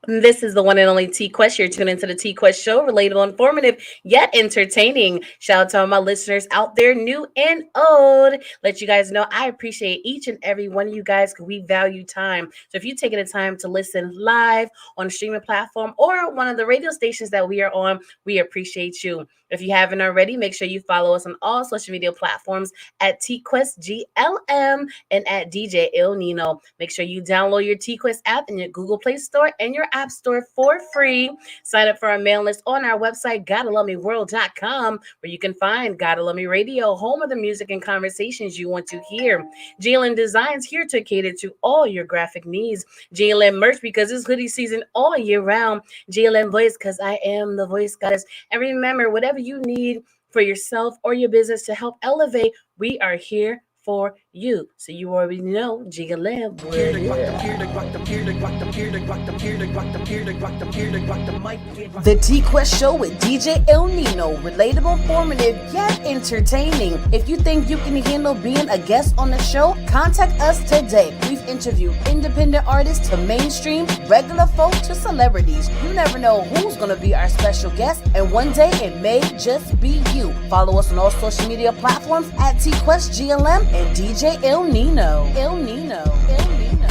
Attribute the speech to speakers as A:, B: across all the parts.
A: This is the one and only T-Quest. You're tuned into the T-Quest show, relatable, informative, yet entertaining. Shout out to all my listeners out there, new and old. Let you guys know I appreciate each and every one of you guys because we value time. So if you're taking the time to listen live on a streaming platform or one of the radio stations that we are on, we appreciate you. If you haven't already, make sure you follow us on all social media platforms at TQuestGLM and at DJILLNINO. Make sure you download your TQuest app in your Google Play Store and your App Store for free. Sign up for our mailing list on our website, GottaLoveMeWorld.com, where you can find Gotta Love Me Radio, home of the music and conversations you want to hear. JLN Designs here to cater to all your graphic needs. JLN merch because it's hoodie season all year round. JLN voice because I am the voice goddess. And remember, whatever you need for yourself or your business to help elevate, we are here for you. So you already know JLN. The T-Quest Show with DJ Il Nino. Relatable, informative, yet entertaining. If you think you can handle being a guest on the show, contact us today. We've interviewed independent artists to mainstream, regular folk to celebrities. You never know who's going to be our special guest, and one day it may just be you. Follow us on all social media platforms at TQuestGLM and DJ Il Nino. Il Nino. Il Nino.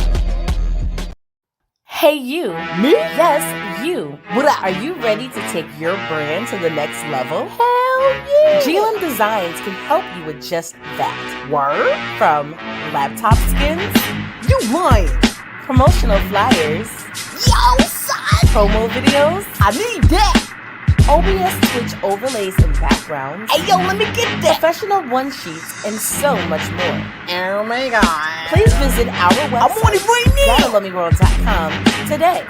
A: Hey you. Me? Yes, you. What up? Are you ready to take your brand to the next level? Hell yeah. JLN Designs can help you with just that. Word? From laptop skins? You lying. Promotional flyers? Yo, son! Promo videos? I need that! OBS Twitch overlays and backgrounds. Hey, yo, let me get that. Professional one-sheets and so much more. Oh my God. Please visit our website, I'm on it right now. GottaLoveMeWorld.com today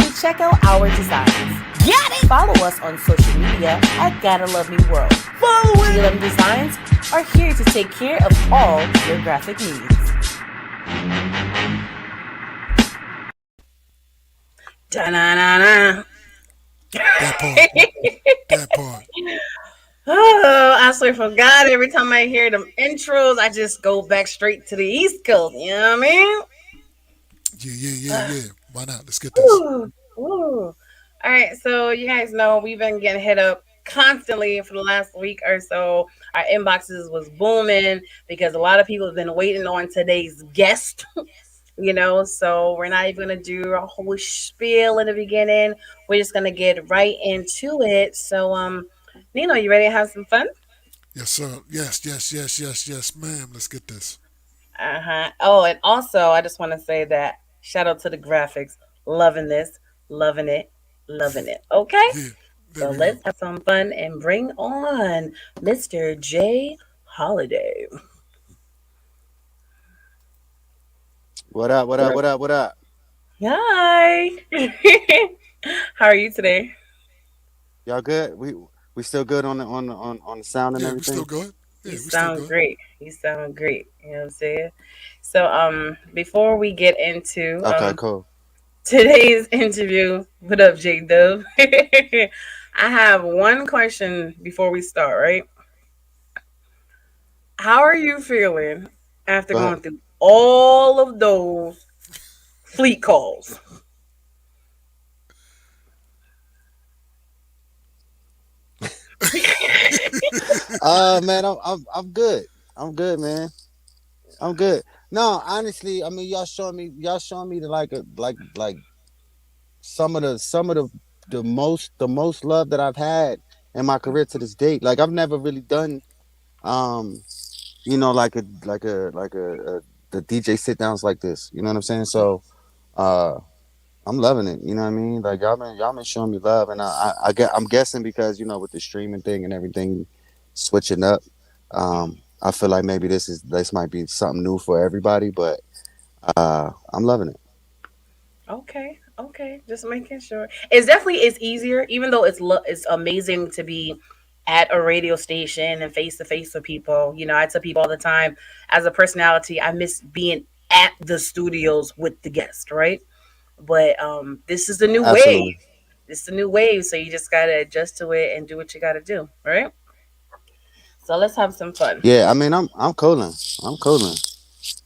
A: to check out our designs. Got it. Follow us on social media at Gotta Love Me World. Follow it. JLN Designs are here to take care of all your graphic needs. Da-na-na-na.
B: That part. That part.
A: Oh, I swear for God, every time I hear them intros, I just go back straight to the East Coast. You know what I mean?
B: Yeah. Why not? Let's get this.
A: Ooh, ooh. All right, so you guys know we've been getting hit up constantly for the last week or so. Our inboxes was booming because a lot of people have been waiting on today's guest. So we're not even gonna do a whole spiel in the beginning. We're just gonna get right into it. So, Nino, you ready to have some fun?
B: Yes, sir. Yes, ma'am. Let's get this.
A: Uh-huh. Oh, and also I just want to say that shout out to the graphics. Loving this, loving it, loving it. Okay?
B: Yeah, there
A: So
B: we go.
A: let's have some fun and bring on Mr. J Holiday.
C: What up? What up? What up? What up?
A: Hi. How are you today?
C: Y'all good? We still good on the sound and
B: Yeah, we still
C: everything?
B: good. Yeah,
A: You
B: we still
A: sound
B: good.
A: great. You sound great. You know what I'm saying? So before we get into
C: Okay, cool.
A: today's interview, what up, J Dub? I have one question before we start, right? How are you feeling after
C: Go ahead.
A: going through all of those fleet calls?
C: Man, I'm good. I'm good, man. I'm good. No, honestly, I mean, y'all showing me the like some of the most love that I've had in my career to this date. Like I've never really done um like a the DJ sit downs like this. You know what I'm saying? So uh I'm loving it. You know what I mean? Like y'all been showing me love, and I'm guessing because with the streaming thing and everything switching up. I feel like maybe this might be something new for everybody, but I'm loving it.
A: Okay, okay, just making sure. It's easier, even though it's amazing to be at a radio station and face to face with people. I tell people all the time, as a personality, I miss being at the studios with the guest, right? But this is the new wave.
C: Absolutely.
A: This is the new wave, so you just gotta adjust to it and do what you gotta do, right? So let's have some fun.
C: Yeah, I mean I'm cooling. I'm cooling.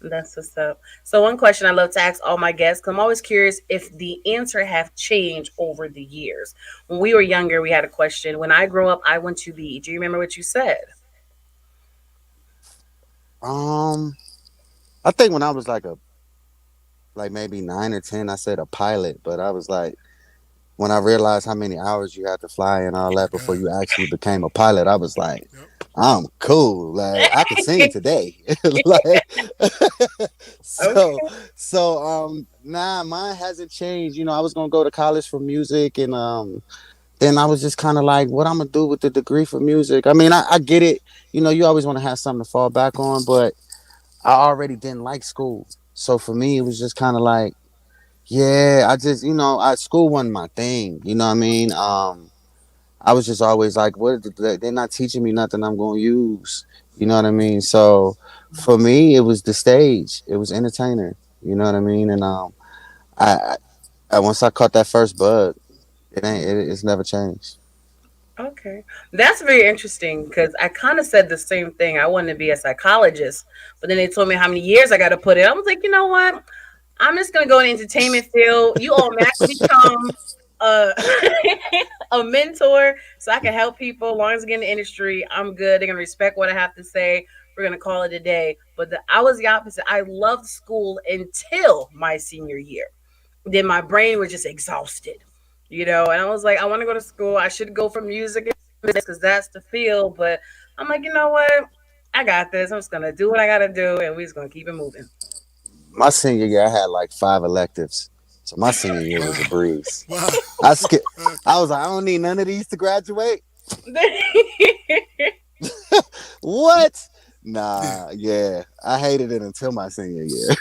A: That's what's up. So one question I love to ask all my guests, 'cause I'm always curious if the answer have changed over the years. When we were younger, we had a question. When I grow up, I want to be. Do you remember what you said?
C: Um, I think when I was like maybe 9 or 10, I said a pilot, but I was like, when I realized how many hours you had to fly and all
B: My
C: that before
B: God.
C: you actually became a pilot, I was like,
B: Yep.
C: I'm cool. Like I can sing today. Like so
A: Okay.
C: nah, mine hasn't changed. You know, I was gonna go to college for music and then I was just kind of like, what I'm gonna do with the degree for music. I mean, I get it. You know, you always want to have something to fall back on, but I already didn't like school. So for me, it was just kind of like, yeah, I just, school wasn't my thing. You know what I mean? I was just always like, they're not teaching me nothing I'm going to use. You know what I mean? So for me, it was the stage. It was entertainer. You know what I mean? And I, once I caught that first bug, it's never changed.
A: Okay. That's very interesting because I kind of said the same thing. I wanted to be a psychologist, but then they told me how many years I got to put in. I was like, you know what? I'm just gonna go in the entertainment field. You automatically become a a mentor, so I can help people. As long as I get in the industry, I'm good. They're gonna respect what I have to say. We're gonna call it a day. But I was the opposite. I loved school until my senior year. Then my brain was just exhausted, And I was like, I want to go to school. I should go for music and business because that's the field. But I'm like, you know what? I got this. I'm just gonna do what I gotta do, and we're just gonna keep it moving.
C: My senior year, I had like 5 electives. So my senior year was a
B: Wow.
C: breeze.
B: Wow.
C: I skipped.
B: Uh,
C: I was like, I don't need none of these to graduate. What?
B: yeah.
C: Nah, yeah. I hated it until my senior year.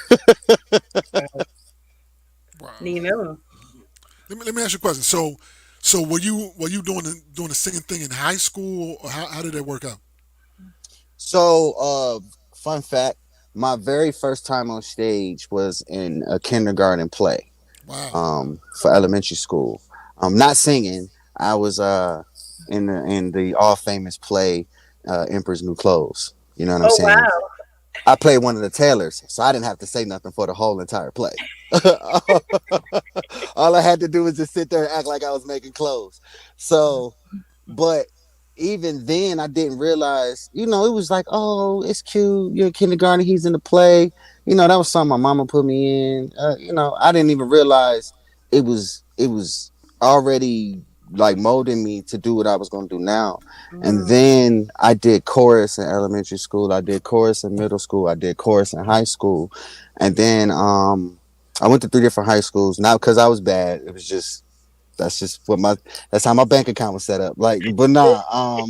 B: Wow.
A: Nino.
B: Let me ask you a question. So were you doing the singing thing in high school, or how did that work out?
C: So, fun fact: my very first time on stage was in a kindergarten play,
B: Wow.
C: for elementary school. Not singing. I was in the all famous play, Emperor's New Clothes. You know what I'm
A: Oh
C: saying?
A: wow.
C: I played one of the tailors, so I didn't have to say nothing for the whole entire play. All I had to do was just sit there and act like I was making clothes. So, but even then, I didn't realize, it was like, oh, it's cute. You're in kindergarten. He's in the play. That was something my mama put me in. I didn't even realize it was already like molding me to do what I was going to do now. And
A: Mm.
C: then I did chorus in elementary school. I did chorus in middle school. I did chorus in high school. And then I went to 3 different high schools. Not because I was bad. It was just that's how my bank account was set up. Like, but nah.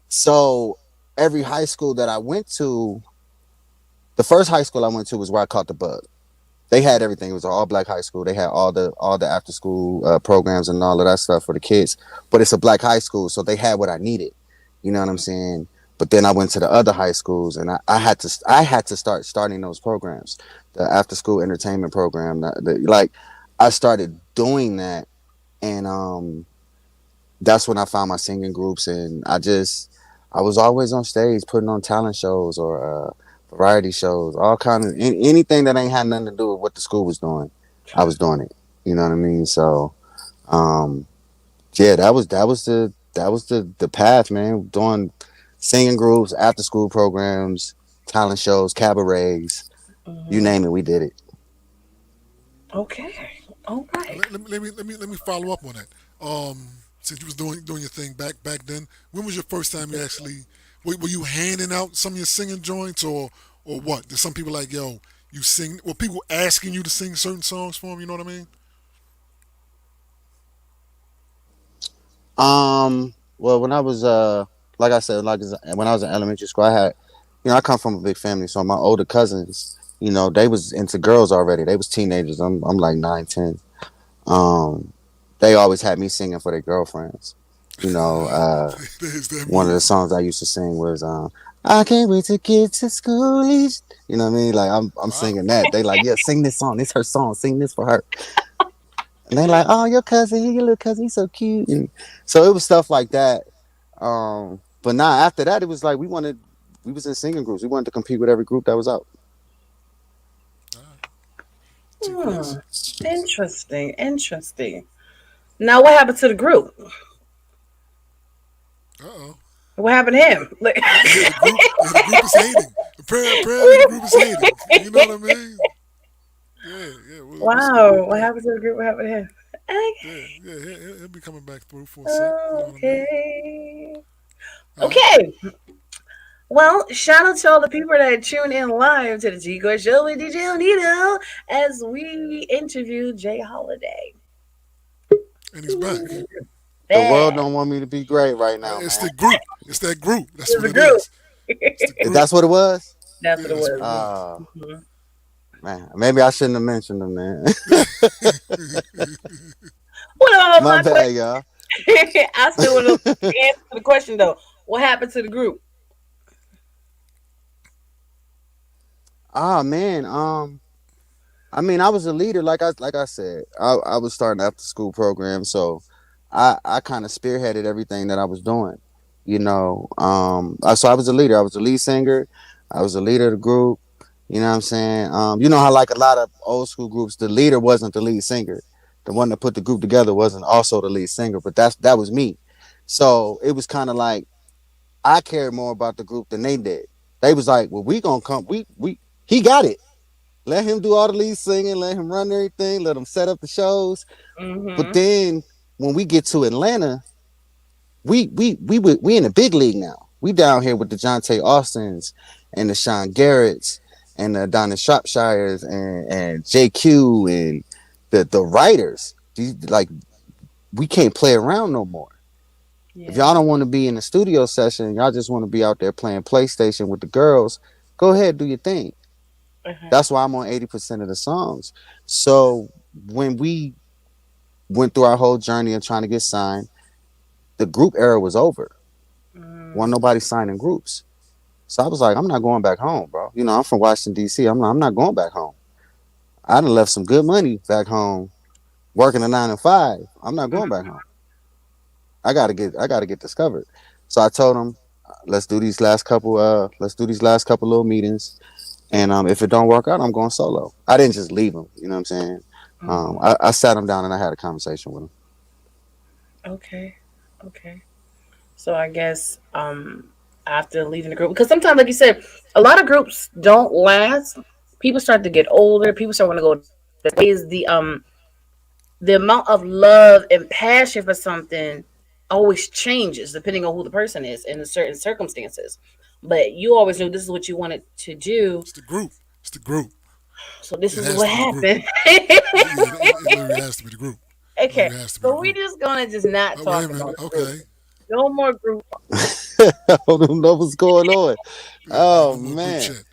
C: So every high school that I went to, the first high school I went to was where I caught the bug. They had everything. It was an all black high school. They had all the after school programs and all of that stuff for the kids. But it's a black high school, so they had what I needed. You know what I'm saying? But then I went to the other high schools, and I had to start starting those programs, the after school entertainment program. Like I started doing that, and that's when I found my singing groups, and I was always on stage putting on talent shows or variety shows, all kind of anything that ain't had nothing to do with what the school was doing. I was doing it. You know what I mean? So um, yeah, that was the path, man. Doing singing groups, after school programs, talent shows, cabarets, you
A: Mhm.
C: name it, we did it.
A: Okay. All right.
B: Let me follow up on that. Since you was doing your thing back then, when was your first time you actually were you handing out some of your singing joints, or what? There's some people like, yo, you sing. Well, people asking you to sing certain songs for them. You know what I mean?
C: Well, when I was like I said, when I was in elementary school, I had, I come from a big family, so my older cousins, they was into girls already. They was teenagers. I'm like 9, 10. Um, they always had me singing for their girlfriends. You know, uh,
B: There's that
C: one of the
B: move.
C: songs I used to sing was I can't wait to get to school. You know what I mean? Like I'm
B: Wow.
C: singing that. They like, yeah, sing this song. It's her song. Sing this for her. And they like, oh, your cousin, your little cousin, he's so cute. And so it was stuff like that. But now after that, it was like we was in singing groups. We wanted to compete with every group that was out.
B: T-Quest.
A: Interesting. Interesting. Now, what happened to the group?
B: Uh-oh.
A: What happened to him? Like,
B: The group is hating. Apparently, the group is hating. You know what I mean? Yeah. What's the
A: wow.
B: group
A: What
B: at?
A: happened to the group? What happened to him?
B: Yeah. He'll be coming back through for a sec. You know what I mean?
A: Okay.
B: All right.
A: Okay. Well, shout out to all the people that tune in live to the TQuest Show with DJILLNINO as we interview Jay Holiday.
B: And he's back.
C: The world
A: Bad.
C: don't want me to be great right now,
B: It's
C: man.
B: the group. It's that group. That's
A: It's
B: what
A: a
B: it
A: group.
B: is. It's the
C: If
B: group.
C: that's what it was,
A: That's
B: Yeah,
A: what it
B: that's what
A: was.
B: it was.
A: Mhm.
C: man, maybe I shouldn't have mentioned them, man.
A: What about
C: My
A: my
C: bad,
A: question?
C: y'all.
A: I still want to answer the question though. What happened to the group?
C: Ah, man. I mean, I was a leader, like I said. I was starting after school program, so I kind of spearheaded everything that I was doing. So I was a leader. I was the lead singer. I was the leader of the group. You know what I'm saying? You know how like a lot of old school groups, the leader wasn't the lead singer. The one that put the group together wasn't also the lead singer, but that was me. So it was kind of like I cared more about the group than they did. They was like, well, we gonna come. We he got it. Let him do all the lead singing. Let him run everything. Let him set up the shows. But
A: Mm-hmm.
C: then when we get to Atlanta, we in the big league now. We down here with the Jonte Austins and the Sean Garretts and the Donna Shropshires and JQ and the writers. Like we can't play around no more. If y'all
A: Yeah.
C: don't want to be in the studio session, y'all just want to be out there playing PlayStation with the girls. Go ahead, do your thing.
A: Uh-huh.
C: That's why I'm on 80% of the songs. So when we went through our whole journey of trying to get signed, the group era was over. Wasn't
A: Mm,
C: nobody signing groups. So I was like, I'm not going back home, bro. I'm from Washington, D.C. I'm not going back home. I done left some good money back home working a 9 to 5. I'm not going back home. I gotta get discovered. So I told them, let's do these last couple little meetings. And if it don't work out, I'm going solo. I didn't just leave them. You know what I'm saying?
A: mm.
C: I sat him down and I had a conversation with him.
A: Okay. Okay. So I guess after leaving the group, because sometimes, like you said, a lot of groups don't last. People start to get older. People start want to go. Is the amount of love and passion for something always changes depending on who the person is in certain circumstances. But you always knew this is what you wanted to do,
B: It's the group. It's the group.
A: so this
B: It
A: is
B: has
A: what
B: to be the group.
A: happened.
B: It literally has to be the group. It
A: Okay,
B: literally has to be the
A: so we
B: group.
A: just gonna just not
B: Oh, wait
A: talk
B: a minute.
A: about group.
B: Okay.
A: No more group.
C: I don't know what's going on.
B: Yeah, ain't
C: Oh
B: no more group
C: man!
B: chat.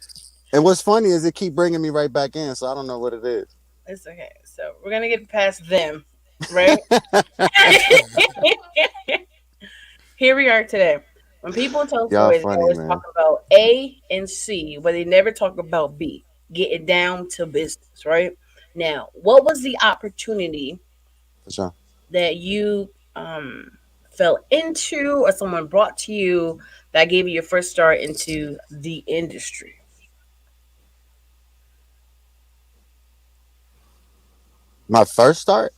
C: And what's funny is it keep bringing me right back in, so I don't know what it is.
A: It's okay. So we're gonna get past them, right? Here we are today. When people tell
C: Y'all
A: stories, they
C: funny,
A: always talk
C: man.
A: about A and C, but they never talk about B. Get it down to business, right? Now, what was the opportunity
C: For sure.
A: that you fell into or someone brought to you that gave you your first start into the industry?
C: My first start.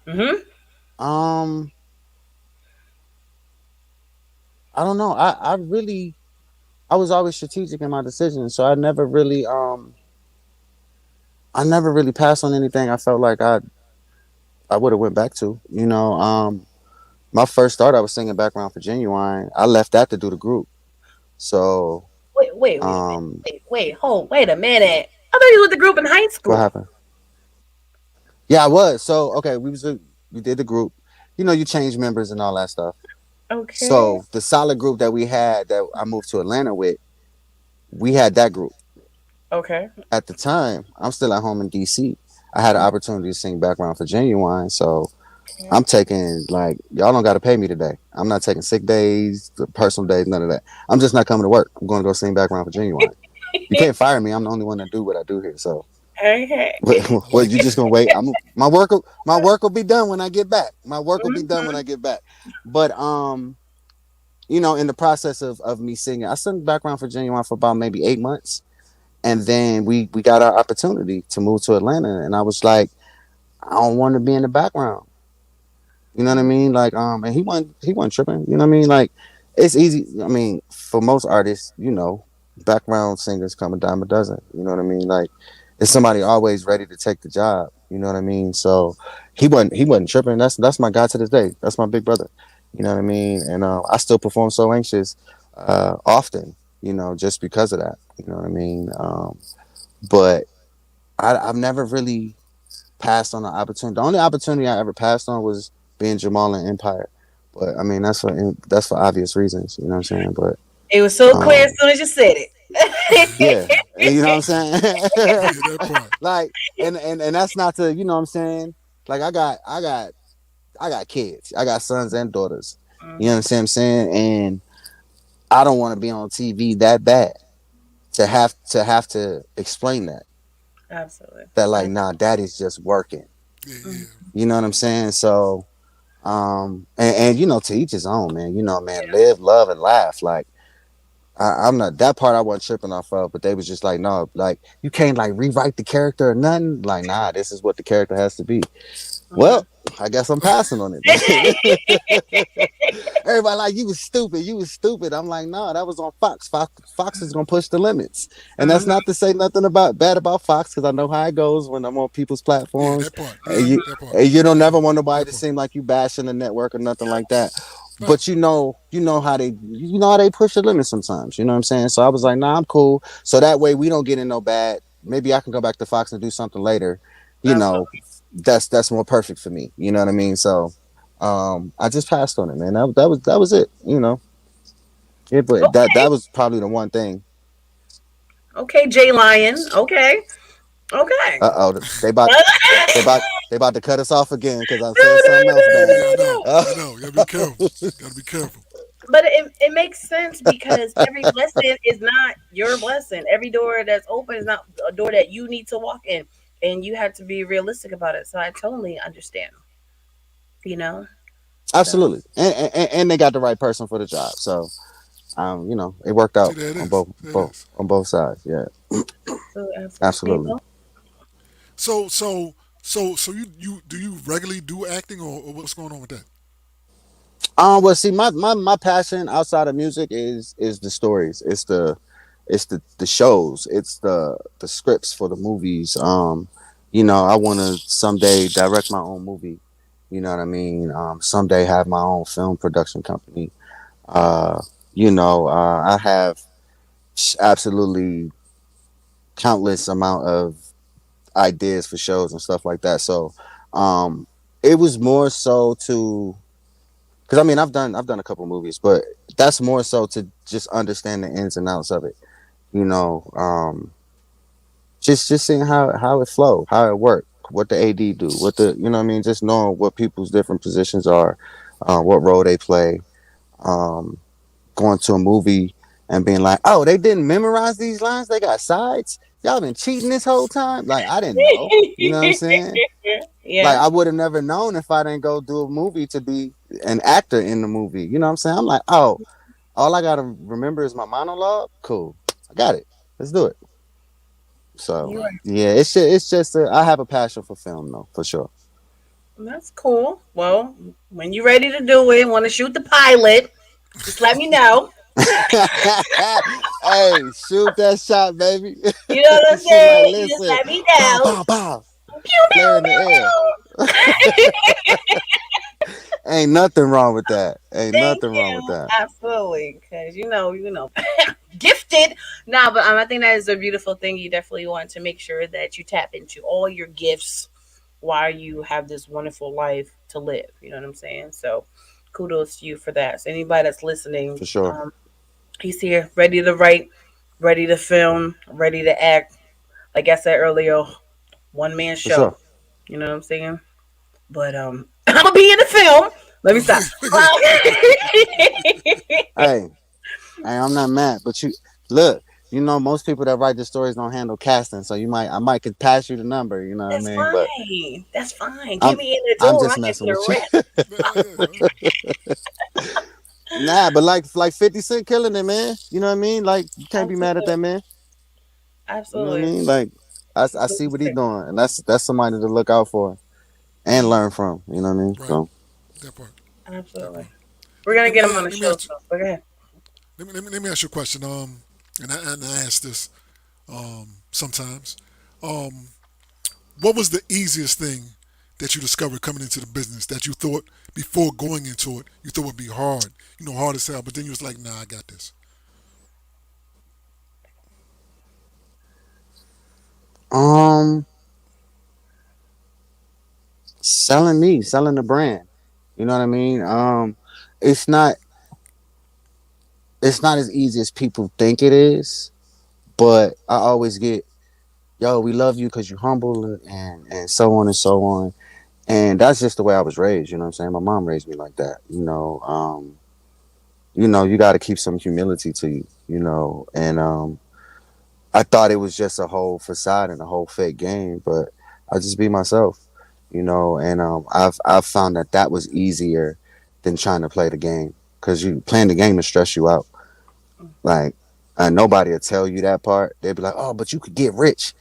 A: Mm-hmm.
C: Um, I don't know. I was always strategic in my decisions, so I never really passed on anything. I felt like I would have went back to. My first start, I was singing background for Genuine. I left that to do the group. So,
A: Wait a minute.
C: um,
A: Wait a minute. I thought you was with the group in high
C: what
A: school.
C: happened? Yeah, I was. So, okay, we did the group. You change members and all that stuff.
A: Okay.
C: So the solid group that we had that I moved to Atlanta with, we had that group.
A: Okay.
C: At the time, I'm still at home in DC. I had an opportunity to sing background for Genuine, so
A: Okay.
C: I'm taking like y'all don't got to pay me today. I'm not taking sick days, personal days, none of that. I'm just not coming to work. I'm going to go sing background for Genuine. You can't fire me. I'm the only one that do what I do here. So,
A: Okay.
B: I
C: what
B: like
C: you
B: that.
C: just gonna wait? My work will be done when I get back. My work will be done when I get back. But in the process of me singing, I sang background for Genuine for about maybe 8 months. And then we got our opportunity to move to Atlanta, and I was like, I don't want to be in the background. You know what I
A: Mhm.
C: mean? Like, and he wasn't tripping. You know what I mean? Like, it's easy. I mean, for most artists, background singers come a dime a dozen. You know what I mean? Like, there's somebody always ready to take the job. You know what I mean? So he wasn't tripping. That's my guy to this day. That's my big brother. You know what I mean? And I still perform So Anxious often. Just because of that. You know what I mean? But I've never really passed on an opportunity. The only opportunity I ever passed on was being Jamal in Empire. But I mean, that's for obvious reasons. You know what I'm saying? But
A: It was so clear as
C: um,
A: soon as you said it.
C: yeah, and you know what I'm saying?
B: Yeah, that part.
C: Like, and that's not to, you know what I'm saying? Like, I got kids. I got sons and daughters. You know
A: Mhm.
C: what I'm saying? And I don't want to be on TV that bad to explain
A: Absolutely.
C: that like,
A: Ab-
C: nah, daddy's just working.
B: Yeah,
A: mhm.
B: yeah.
C: You know what I'm saying? So and to each his own, man. Man,
A: Yeah.
C: live, love, and laugh. Like, I'm not that part I wasn't tripping off of, but they was just like, no, like, you can't like rewrite the character or nothing. Like, nah, this is what the character has to be.
A: Mhm.
C: Well, I guess I'm passing on it then. Everybody like, you was stupid, you was stupid. I'm like, no, that was on Fox. Fox is gonna push the limits, and that's
A: Mhm.
C: not to say nothing about bad about Fox, because I know how it goes when I'm on people's
B: Yeah,
C: platforms,
B: that part.
C: and
B: Yeah,
C: you
A: Mhm.
B: that part.
C: and you don't never want
B: That
C: nobody to
B: part.
C: seem like you bashing the network or nothing like that.
B: Right.
C: But you know how they push the limits sometimes. You know what I'm saying? So I was like, nah, I'm cool. So that way we don't get in no bad. Maybe I can go back to Fox and do something later. You know,
A: Absolutely.
C: that's more perfect for me. You know what I mean? So I just passed on it, man. That was it. But that
A: Okay.
C: was probably the one thing.
A: Okay, Jay Lion. Okay. Okay.
C: They about they about they about to cut us off again because I said something else
B: Yeah,
C: bad.
B: yeah, I know.
C: Uh,
B: I know. You gotta be careful. Gotta be careful.
A: But it makes sense because every blessing is not your blessing. Every door that's open is not a door that you need to walk in. And you have to be realistic about it. So I totally understand, you know? So
C: Absolutely, and they got the right person for the job. So it worked
B: See,
C: out
B: there it
C: on
B: is.
C: both
B: There it
C: both
B: is.
C: on both sides. Yeah,
A: absolutely.
C: absolutely.
A: Well,
B: So you do you regularly do acting, or what's going on with that?
C: Well, see, my passion outside of music is the stories. It's the shows. It's the scripts for the movies. I want to someday direct my own movie. You know what I mean? Someday have my own film production company. Uh, I have absolutely countless amount of ideas for shows and stuff like that. So, um, it was more so to because I mean I've done a couple movies, but that's more so to just understand the ins and outs of it. You know, just seeing how it flow, how it work, what the AD do, what the you know what I mean, just knowing what people's different positions are, what role they play. Um, Going to a movie and being like, oh, they didn't memorize these lines, they got sides. Y'all been cheating this whole time. Like, I didn't know. You know what I'm saying? Like,
A: yeah.
C: I would have never known if I didn't go do a movie to be an actor in the movie. You know what I'm saying? I'm like, oh, all I gotta remember is my monologue. Cool, I got it. Let's do it. So
B: Right.
A: You
C: yeah, it's just I have a passion for film though, for sure.
A: That's cool. Well, when you're ready to do it, want to shoot the pilot, just let me know.
C: Hey, shoot that shot, baby.
A: You know what I'm
C: She like,
A: saying? You just
C: listen,
A: let me
C: bow,
A: know.
C: bow, bow,
A: Pew pew
C: flare in the air.
A: pew pew.
C: Ain't nothing wrong with that. Ain't
A: Thank
C: nothing wrong with
A: you.
C: that.
A: Absolutely, because gifted. Nah, but I think that is a beautiful thing. You definitely want to make sure that you tap into all your gifts while you have this wonderful life to live. You know what I'm saying? So, kudos to you for that. So, anybody that's listening,
C: For sure.
A: he's here, ready to write, ready to film, ready to act. Like I said earlier, one man
C: For
A: show.
C: sure.
A: You know what I'm saying? But I'm gonna be in the film. Let me
B: Oh,
A: stop.
C: Hey, hey, I'm not mad, but look. Most people that write the stories don't handle casting, so I might could pass you the number. You know what I
A: That's
C: mean? But
A: fine. That's fine. Get
C: I'm,
A: me in the
C: I'm
A: door. I
C: just
A: get
C: messing
A: the
C: with
A: rest.
C: you.
B: yeah.
C: Nah, but like 50 Cent killing it, man. You know what I mean? Like, you can't be mad at
A: Absolutely.
C: that man. You know what I
A: Absolutely.
C: mean? Like I see what he doing, and that's somebody to look out for and learn from. You know what I mean?
B: Right.
C: So
B: That part. That
A: Absolutely.
B: part.
A: We're gonna
B: Let me
A: get him on the
B: let me
A: show,
B: ask
A: so go ahead.
B: let me ask you a question. And I ask this sometimes. Um, what was the easiest thing that you discovered coming into the business that you thought before going into it you thought would be hard? You know, hard as hell. But then you was like, nah, I got this.
C: um, selling the brand. You know what I mean? It's not it's not as easy as people think it is, but I always get, yo, we love you because you're humble and so on and so on. And that's just the way I was raised. You know what I'm saying? My mom raised me like that. You got to keep some humility to you. And I thought it was just a whole facade and a whole fake game, but I just be myself. And I've found that that was easier than trying to play the game because you playing the game and stress you out. Like, nobody will tell you that part. They'd be like, "Oh, but you could get rich,"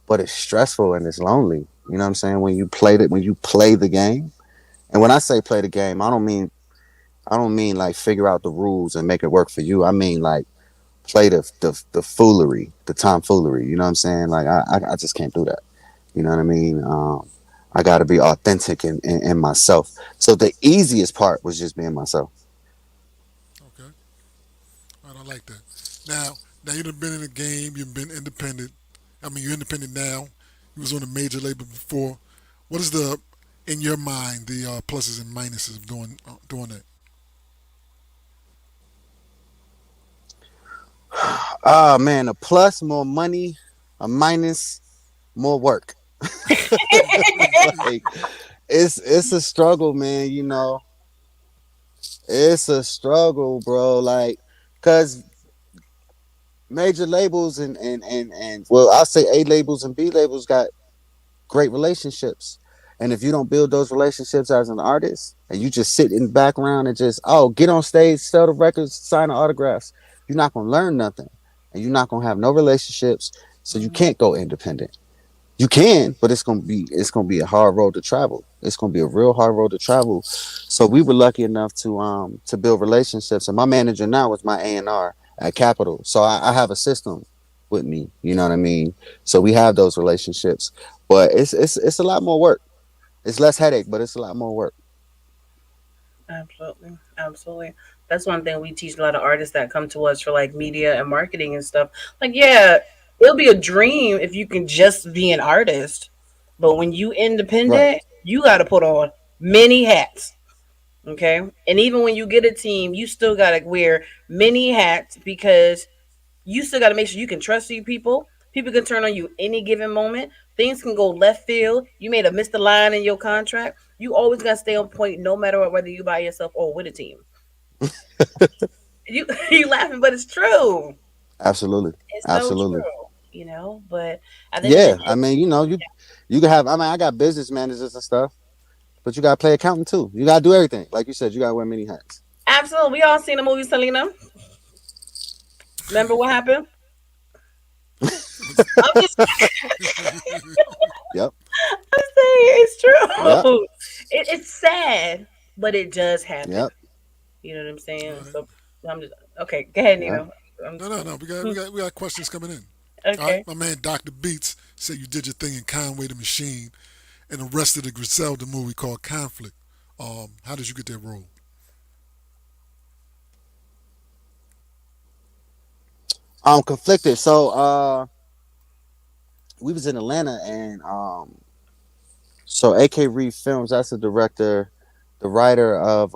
C: but it's stressful and it's lonely. You know what I'm saying? When you play the game, and when I say play the game, I don't mean like figure out the rules and make it work for you. I mean like play the foolery, the tomfoolery. You know what I'm saying? Like I just can't do that. You know what I mean? I got to be authentic in myself. So the easiest part was just being myself.
B: Okay. I don't like that. Now, you've been in the game. You've been independent. I mean, you're independent now. You was on a major label before. What is the, in your mind, the pluses and minuses of doing that?
C: Ah man, a plus more money, a minus more work. Like it's a struggle, man. It's a struggle, bro. Like, cause major labels and well, I'll say A labels and B labels got great relationships. And if you don't build those relationships as an artist and you just sit in the background and just, oh, get on stage, sell the records, sign the autographs, you're not gonna learn nothing. And you're not gonna have no relationships, so you
A: Mhm.
C: can't go independent. You can, but it's gonna be a hard road to travel. It's gonna be a real hard road to travel. So we were lucky enough to build relationships. And my manager now is my A&R at Capital. So I have a system with me. You know what I mean? So we have those relationships. But it's a lot more work. It's less headache, but it's a lot more work.
A: Absolutely. Absolutely. That's one thing we teach a lot of artists that come to us for like media and marketing and stuff. Like, yeah, it'll be a dream if you can just be an artist. But when you
C: Right.
A: independent, you got to put on many hats. Okay. And even when you get a team, you still got to wear many hats because you still got to make sure you can trust these people. People can turn on you any given moment. Things can go left field. You may have missed a line in your contract. You always got to stay on point no matter what, whether you by yourself or with a team. You you laughing, but it's true.
C: Absolutely.
A: It's so
C: Absolutely.
A: true. But at the end of the
C: Yeah. I
A: day,
C: mean, you can have, I mean, I got business managers and stuff, but you gotta play accountant too. You gotta do everything. Like you said, you gotta wear many hats.
A: absolutely, we all seen the movie Selena. Remember what happened? I'm just
C: Yep.
A: saying it's
C: Yep.
A: true. It's sad, but it does happen.
C: Yep.
A: You know what I'm
B: All
A: saying?
B: right.
A: So I'm just okay. Go ahead,
C: Yep.
A: Nino. I'm
B: No, no, no. We got questions coming in. All right.
A: okay.
B: My man Dr. Beats said you did your thing in Conway the Machine and the rest of the Griselda movie called Conflict. How did you get that role?
C: I'm conflicted. So we was in Atlanta and so AK Reed Films, that's the director, the writer of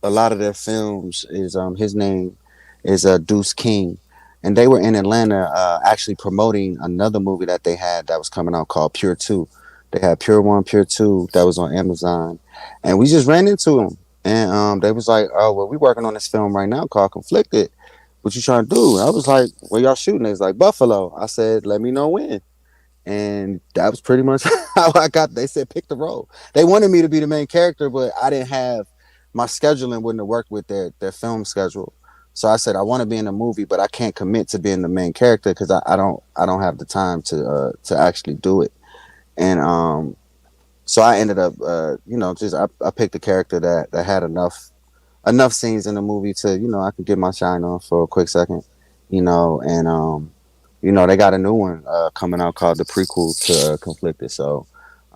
C: a lot of their films is his name is Deuce King. And they were in Atlanta actually promoting another movie that they had that was coming out called Pure Two. They had Pure One, Pure Two that was on Amazon. And we just ran into them. And they was like, oh well, we working on this film right now called Conflicted. What you trying to do? I was like, where y'all shooting? They was like, Buffalo. I said, let me know when. And that was pretty much how I got. They said pick the role. They wanted me to be the main character, but I didn't have my scheduling wouldn't have worked with their film schedule. So I said I want to be in a movie, but I can't commit to being the main character because I don't have the time to actually do it. And so I ended up just I picked a character that had enough scenes in the movie to I could get my shine on for a quick second, and they got a new one coming out called the prequel to Conflicted. So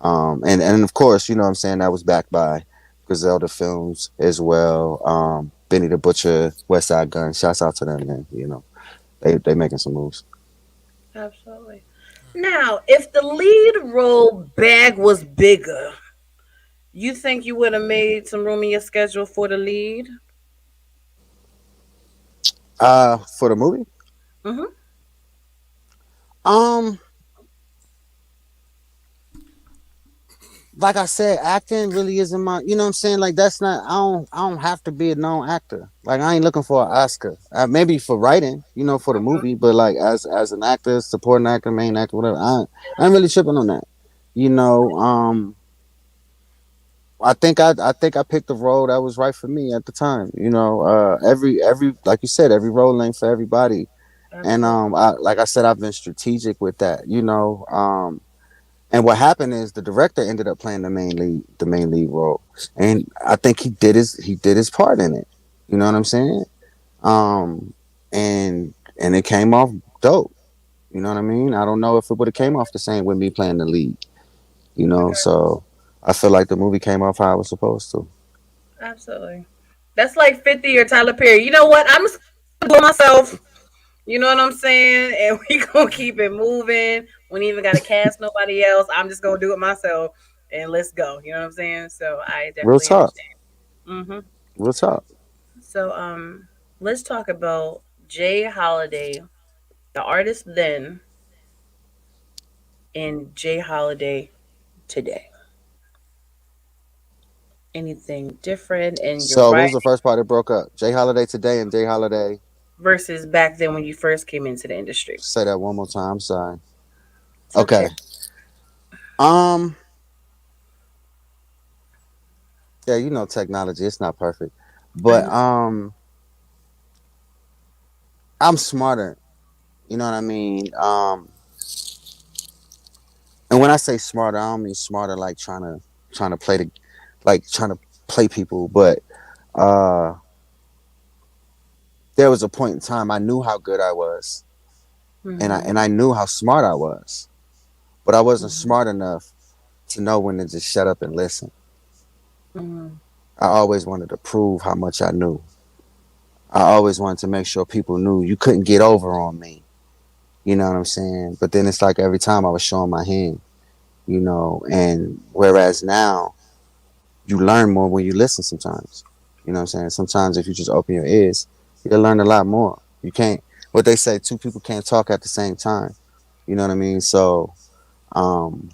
C: and of course what I'm saying, that was backed by Griselda Films as well. Benny the Butcher, West Side Gun. Shouts out to them, man. They making some moves.
A: Absolutely. Now, if the lead role bag was bigger, you think you would have made some room in your schedule for the lead?
C: For the movie,
A: Mm-hmm.
C: um, like I said, acting really isn't my. You know what I'm saying? Like that's not. I don't have to be a known actor. Like I ain't looking for an Oscar. Maybe for writing, for the movie, but like as an actor, supporting actor, main actor, whatever. I ain't really tripping on that. You know, I think I picked the role that was right for me at the time. Every like you said, every role ain't for everybody. And
A: Absolutely.
C: like I said, I've been strategic with that. And what happened is the director ended up playing the main lead role, and I think he did his part in it. You know what I'm saying? Um, and it came off dope. You know what I mean? I don't know if it would have came off the same with me playing the lead.
A: Okay.
C: So I feel like the movie came off how it was supposed to.
A: Absolutely. That's like 50 or Tyler Perry. You know what? I'm just gonna do it myself. You know what I'm saying? And we gonna keep it moving. We ain't even gotta cast nobody else. I'm just gonna do it myself and let's go. You know what I'm saying? So I
C: Real
A: definitely
C: talk.
A: understand. Mm-hmm.
C: Real talk.
A: So let's talk about Jay Holiday, the artist then, and Jay Holiday today. Anything different in your
C: So what was
A: writing
C: the first part that broke up? Jay Holiday today and Jay Holiday.
A: versus back then when you first came into the industry?
C: Say that one more time. I'm sorry.
A: It's
C: Okay.
A: okay.
C: Um. Yeah, technology. It's not perfect,
A: I
C: but
A: know.
C: I'm smarter. You know what I mean? And when I say smarter, I don't mean smarter like trying to play trying to play people, but uh, there was a point in time I knew how good I was, and I
A: Mm-hmm.
C: and I knew how smart I was, but I wasn't
A: Mm-hmm.
C: smart enough to know when to just shut up and listen.
A: Mm-hmm.
C: I always wanted to prove how much I knew. I always wanted to make sure people knew you couldn't get over on me. You know what I'm saying? But then it's like every time I was showing my hand, and whereas now you learn more when you listen sometimes. You know what I'm saying? Sometimes if you just open your ears, you'll learn a lot more. You can't, what they say, two people can't talk at the same time. You know what I mean? So um,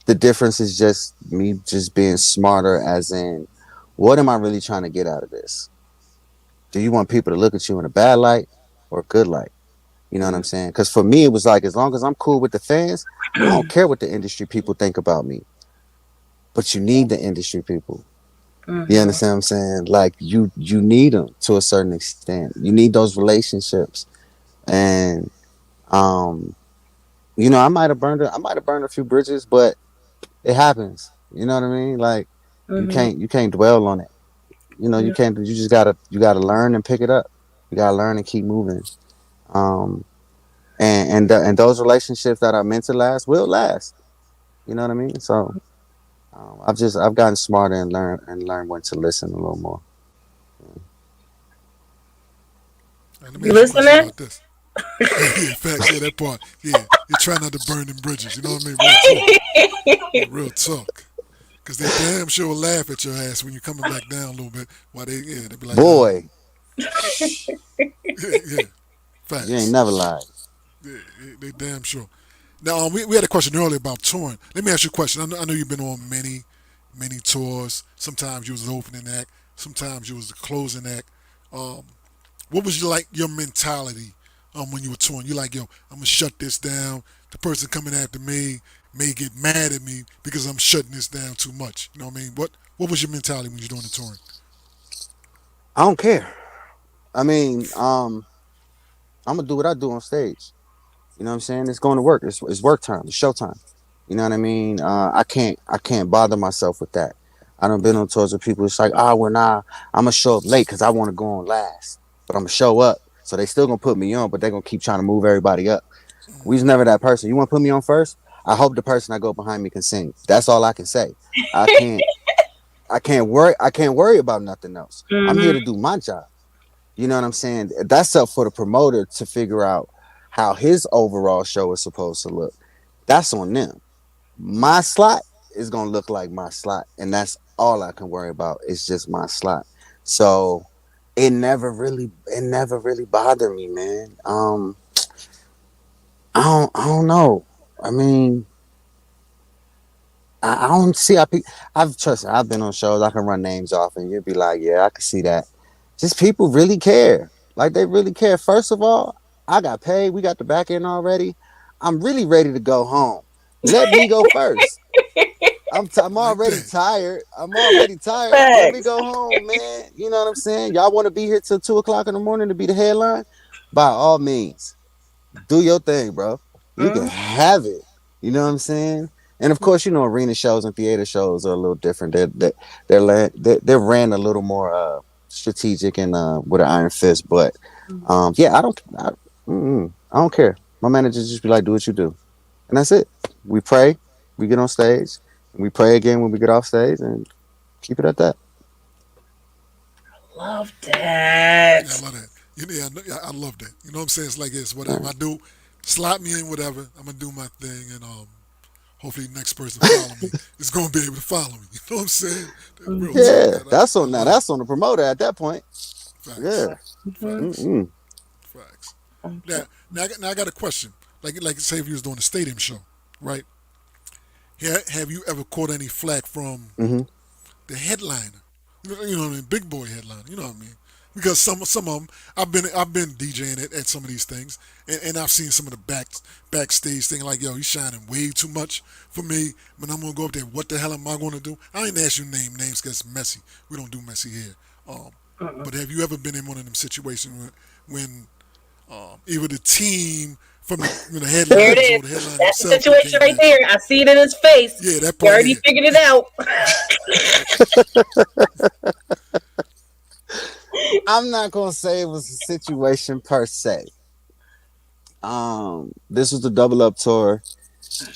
C: the difference is just me just being smarter, as in, what am I really trying to get out of this? Do you want people to look at you in a bad light or a good light? You know what I'm saying? Because for me, it was like, as long as I'm cool with the fans, I don't care what the industry people think about me. But you need the industry people. You
A: Mm-hmm.
C: understand what I'm saying? Like you need them to a certain extent. You need those relationships, and um, I might have burned a few bridges, but it happens. You know what I mean? Like you
A: Mm-hmm.
C: can't you can't dwell on it. You
A: No.
C: can't. You just gotta learn and pick it up. You gotta learn and keep moving. Um, and those relationships that are meant to last will last. You know what I mean? So I've gotten smarter and learned when to listen a little more.
B: And let me
A: You
B: ask you a question
A: listening?
B: about this. Yeah, yeah, facts. Yeah, that part. Yeah, you try not to burn them bridges. You know what I mean? Real talk. Yeah, real talk. Because they damn sure will laugh at your ass when you're coming back down a little bit. Why they be like,
C: Boy,
B: yeah, yeah,
C: you ain't
B: facts.
C: never lied.
B: Yeah, yeah, they damn sure. Now, we had a question earlier about touring. Let me ask you a question. I know you've been on many tours. Sometimes you was the opening act. Sometimes you was the closing act. Um, what was your mentality when you were touring? You like, yo, I'm gonna shut this down. The person coming after me may get mad at me because I'm shutting this down too much. You know what I mean? What was your mentality when you're doing the touring?
C: I don't care. I mean, I'm gonna do what I do on stage. You know what I'm saying? It's going to work. It's work time. It's show time. You know what I mean? I can't bother myself with that. I done been on tours with people. It's like, well, nah, I'm gonna show up late because I want to go on last, but I'm gonna show up. So they still gonna put me on, but they gonna keep trying to move everybody up. We was never that person. You want to put me on first? I hope the person I go behind me can sing. That's all I can say. I can't. I can't worry. I can't worry about nothing else. I'm here
A: Mm-hmm.
C: to do my job. You know what I'm saying? That's up for the promoter to figure out how his overall show is supposed to look. That's on them. My slot is gonna look like my slot, and that's all I can worry about. It's just my slot. So it never really bothered me, man. I don't know. I mean, I don't see. I've trust me, I've been on shows. I can run names off, and you'd be like, yeah, I can see that. Just people really care. Like they really care. First of all, I got paid. We got the back end already. I'm really ready to go home. Let me go first. I'm
B: Like
C: already
B: that.
C: tired. I'm already tired. Let me
A: Facts.
C: go home, man. You know what I'm saying? Y'all want to be here till 2 o'clock in the morning to be the headline? By all means, do your thing, bro. You can
A: Mm-hmm.
C: have it. You know what I'm saying? And of course, arena shows and theater shows are a little different. They're ran a little more strategic and with an iron fist. But yeah, I don't care. My manager just be like, do what you do, and that's it. We pray, we get on stage, and we pray again when we get off stage, and keep it at that.
A: Love
B: Yeah, I
A: that.
B: love that. Yeah, I love that. You know what I'm saying? It's like this. Whatever I do, slot me in. Whatever. I'm gonna do my thing, and hopefully the next person follow me is gonna be able to follow me. You know what I'm saying? That real
A: Mm-hmm.
B: talk.
C: Yeah,
B: That
C: that's
B: I
C: on now.
B: love it.
C: That's on the promoter at that point.
B: Facts.
C: Yeah.
A: Mm-hmm.
B: Facts.
C: Mm-mm.
B: Facts. Now I got a question. Like say if you was doing a stadium show, right? Have you ever caught any flack from
C: Mm-hmm.
B: the headliner? You know what I mean? Big boy headliner. You know what I mean? Because some of them, I've been DJing at some of these things, and I've seen some of the backstage thing like, yo, he's shining way too much for me. When I'm gonna go up there, what the hell am I gonna do? I ain't ask you name names because it's messy. We don't do messy here. Um,
A: Mm-mm.
B: but have you ever been in one of them situations when either the team from the
A: There it
B: headliners or the
A: is.
B: headline
A: That's the
B: himself that
A: situation
B: came
A: right
B: at you?
A: there. I see it in his face.
B: Yeah, that
A: You
B: part
A: already
B: there.
A: figured it out.
C: I'm not gonna say it was a situation per se. This was the double up tour.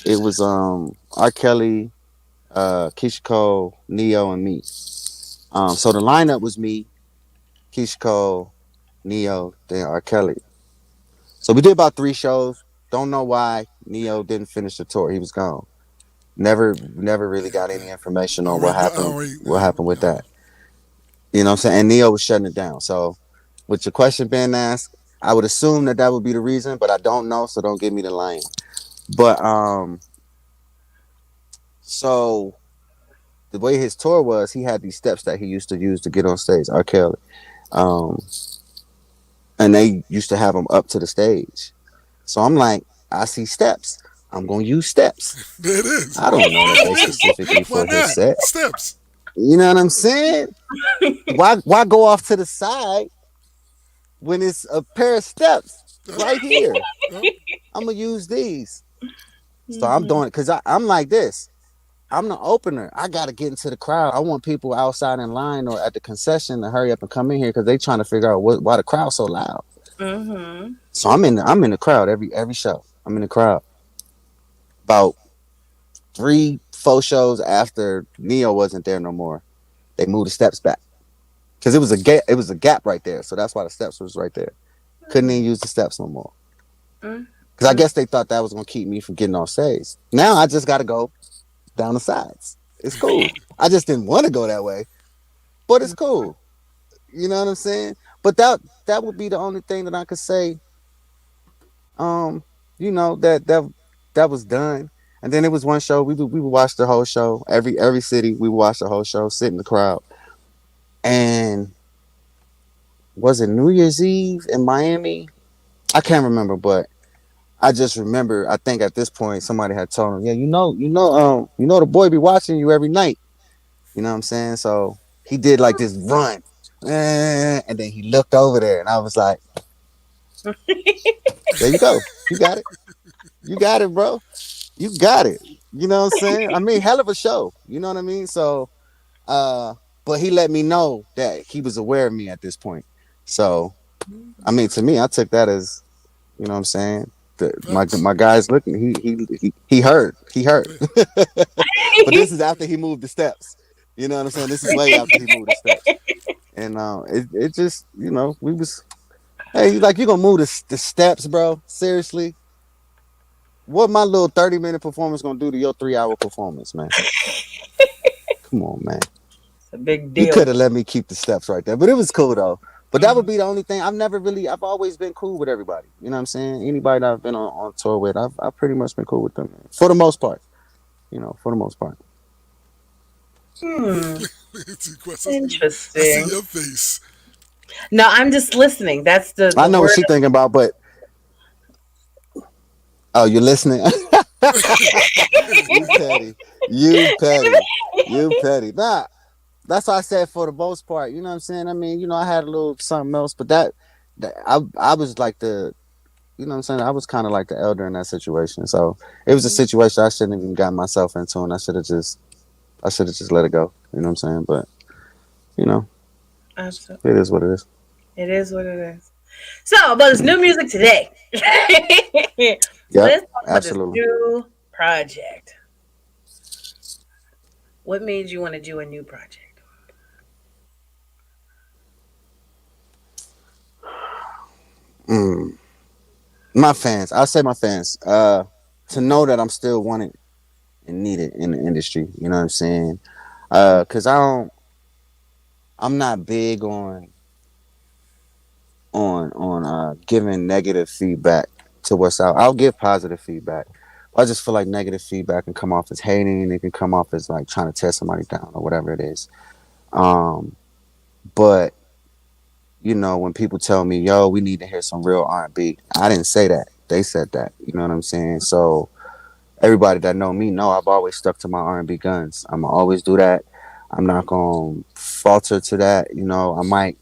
C: It was R. Kelly, Keisha Cole, Neo, and me. So the lineup was me, Keisha Cole, Neo, then R. Kelly. So we did about 3 shows. Don't know why Neo didn't finish the tour. He was gone. Never really
B: Yeah,
C: got
B: okay.
C: any information
B: I
C: on
B: already
C: what
B: know. I
C: happened.
B: already.
C: What happened with that? You know what I'm saying? And Neo was shutting it down. So with your question being asked, I would assume that would be the reason, but I don't know. So don't give me the line. But so the way his tour was, he had these steps that he used to use to get on stage. R. Kelly, um, and they used to have him up to the stage. So I'm like, I see steps. I'm gonna use steps.
B: There it is.
C: I don't know that
B: There
C: they
B: it is.
C: specifically
B: Why
C: for his
B: not?
C: set.
B: Steps.
C: You know what I'm saying? Why go off to the side when it's a pair of steps
B: Yep.
C: right here?
B: Yep.
C: I'm gonna use these. So I'm
A: Mhm.
C: doing it because I'm like this. I'm the opener. I gotta get into the crowd. I want people outside in line or at the concession to hurry up and come in here because they trying to figure out why the crowd's so loud.
A: Mhm.
C: So I'm in the crowd every show. I'm in the crowd. About 3-4 shows after Neo wasn't there no more, they moved the steps back because it was a gap. It was a gap right there. So that's why the steps was right there. Couldn't even use the steps no more
A: Mm,
C: because I
A: mm,
C: guess they thought that was gonna keep me from getting on stage. Now I just gotta go down the sides. It's cool. I just didn't want to go that way, but it's
A: mm.
C: cool. You know what I'm saying? But that would be the only thing that I could say. Um, that was done. And then it was one show. We would watch the whole show. Every city we would watch the whole show, sit in the crowd. And was it New Year's Eve in Miami? I can't remember, but I just remember. I think at this point somebody had told him, "Yeah, the boy be watching you every night." You know what I'm saying? So he did like this run. And then he looked over there, and I was like, there you go. You got it. You got it, bro. You got it. You know what I'm saying? I mean, hell of a show. You know what I mean? So, uh, but he let me know that he was aware of me at this point. So, I mean, to me, I took that as, you know what I'm saying?
B: Facts.
C: My guy's looking. He heard. He heard.
B: Yeah.
C: But this is after he moved the steps. You know what I'm saying? This is way after he moved the steps. And it just, we was, hey, like, you gonna move the steps, bro? Seriously? What my little 30-minute performance gonna do to your 3-hour performance, man? Come on, man.
A: It's a big
C: You
A: deal.
C: could have let me keep the steps right there, but it was cool though. But that would
A: Mhm.
C: be the only thing. I've always been cool with everybody. You know what I'm saying? Anybody that I've been on tour with, I've pretty much been cool with them, man. For the most part. For the most part.
A: Hmm.
B: T-Quest, I see
A: Interesting.
B: your face.
A: No, I'm just listening. That's
C: I
A: the
C: know what
A: word.
C: she thinking about, but oh, you're listening. You petty. You petty. You petty. Nah, that's why I said for the most part. You know what I'm saying? I mean, I had a little something else, but that I was like you know what I'm saying? I was kind of like the elder in that situation. So it was a situation I shouldn't have even gotten myself into, and I should have just let it go. You know what I'm saying? But you know,
A: Absolutely.
C: it is what it is.
A: It is what it is. So, but it's new music today.
C: Yep,
A: Let's talk about this
C: absolutely.
A: new project. What made you want to do a new project?
C: Mm. My fans, I'll say my fans, to know that I'm still wanted and needed in the industry. You know what I'm saying? Cause I'm not big on giving negative feedback to what's out. I'll give positive feedback. I just feel like negative feedback can come off as hating. It can come off as like trying to tear somebody down or whatever it is. Um, but when people tell me, "Yo, we need to hear some real R&B," I didn't say that. They said that. You know what I'm saying? So everybody that know me know I've always stuck to my R&B guns. I'm gonna always do that. I'm not gonna falter to that. I might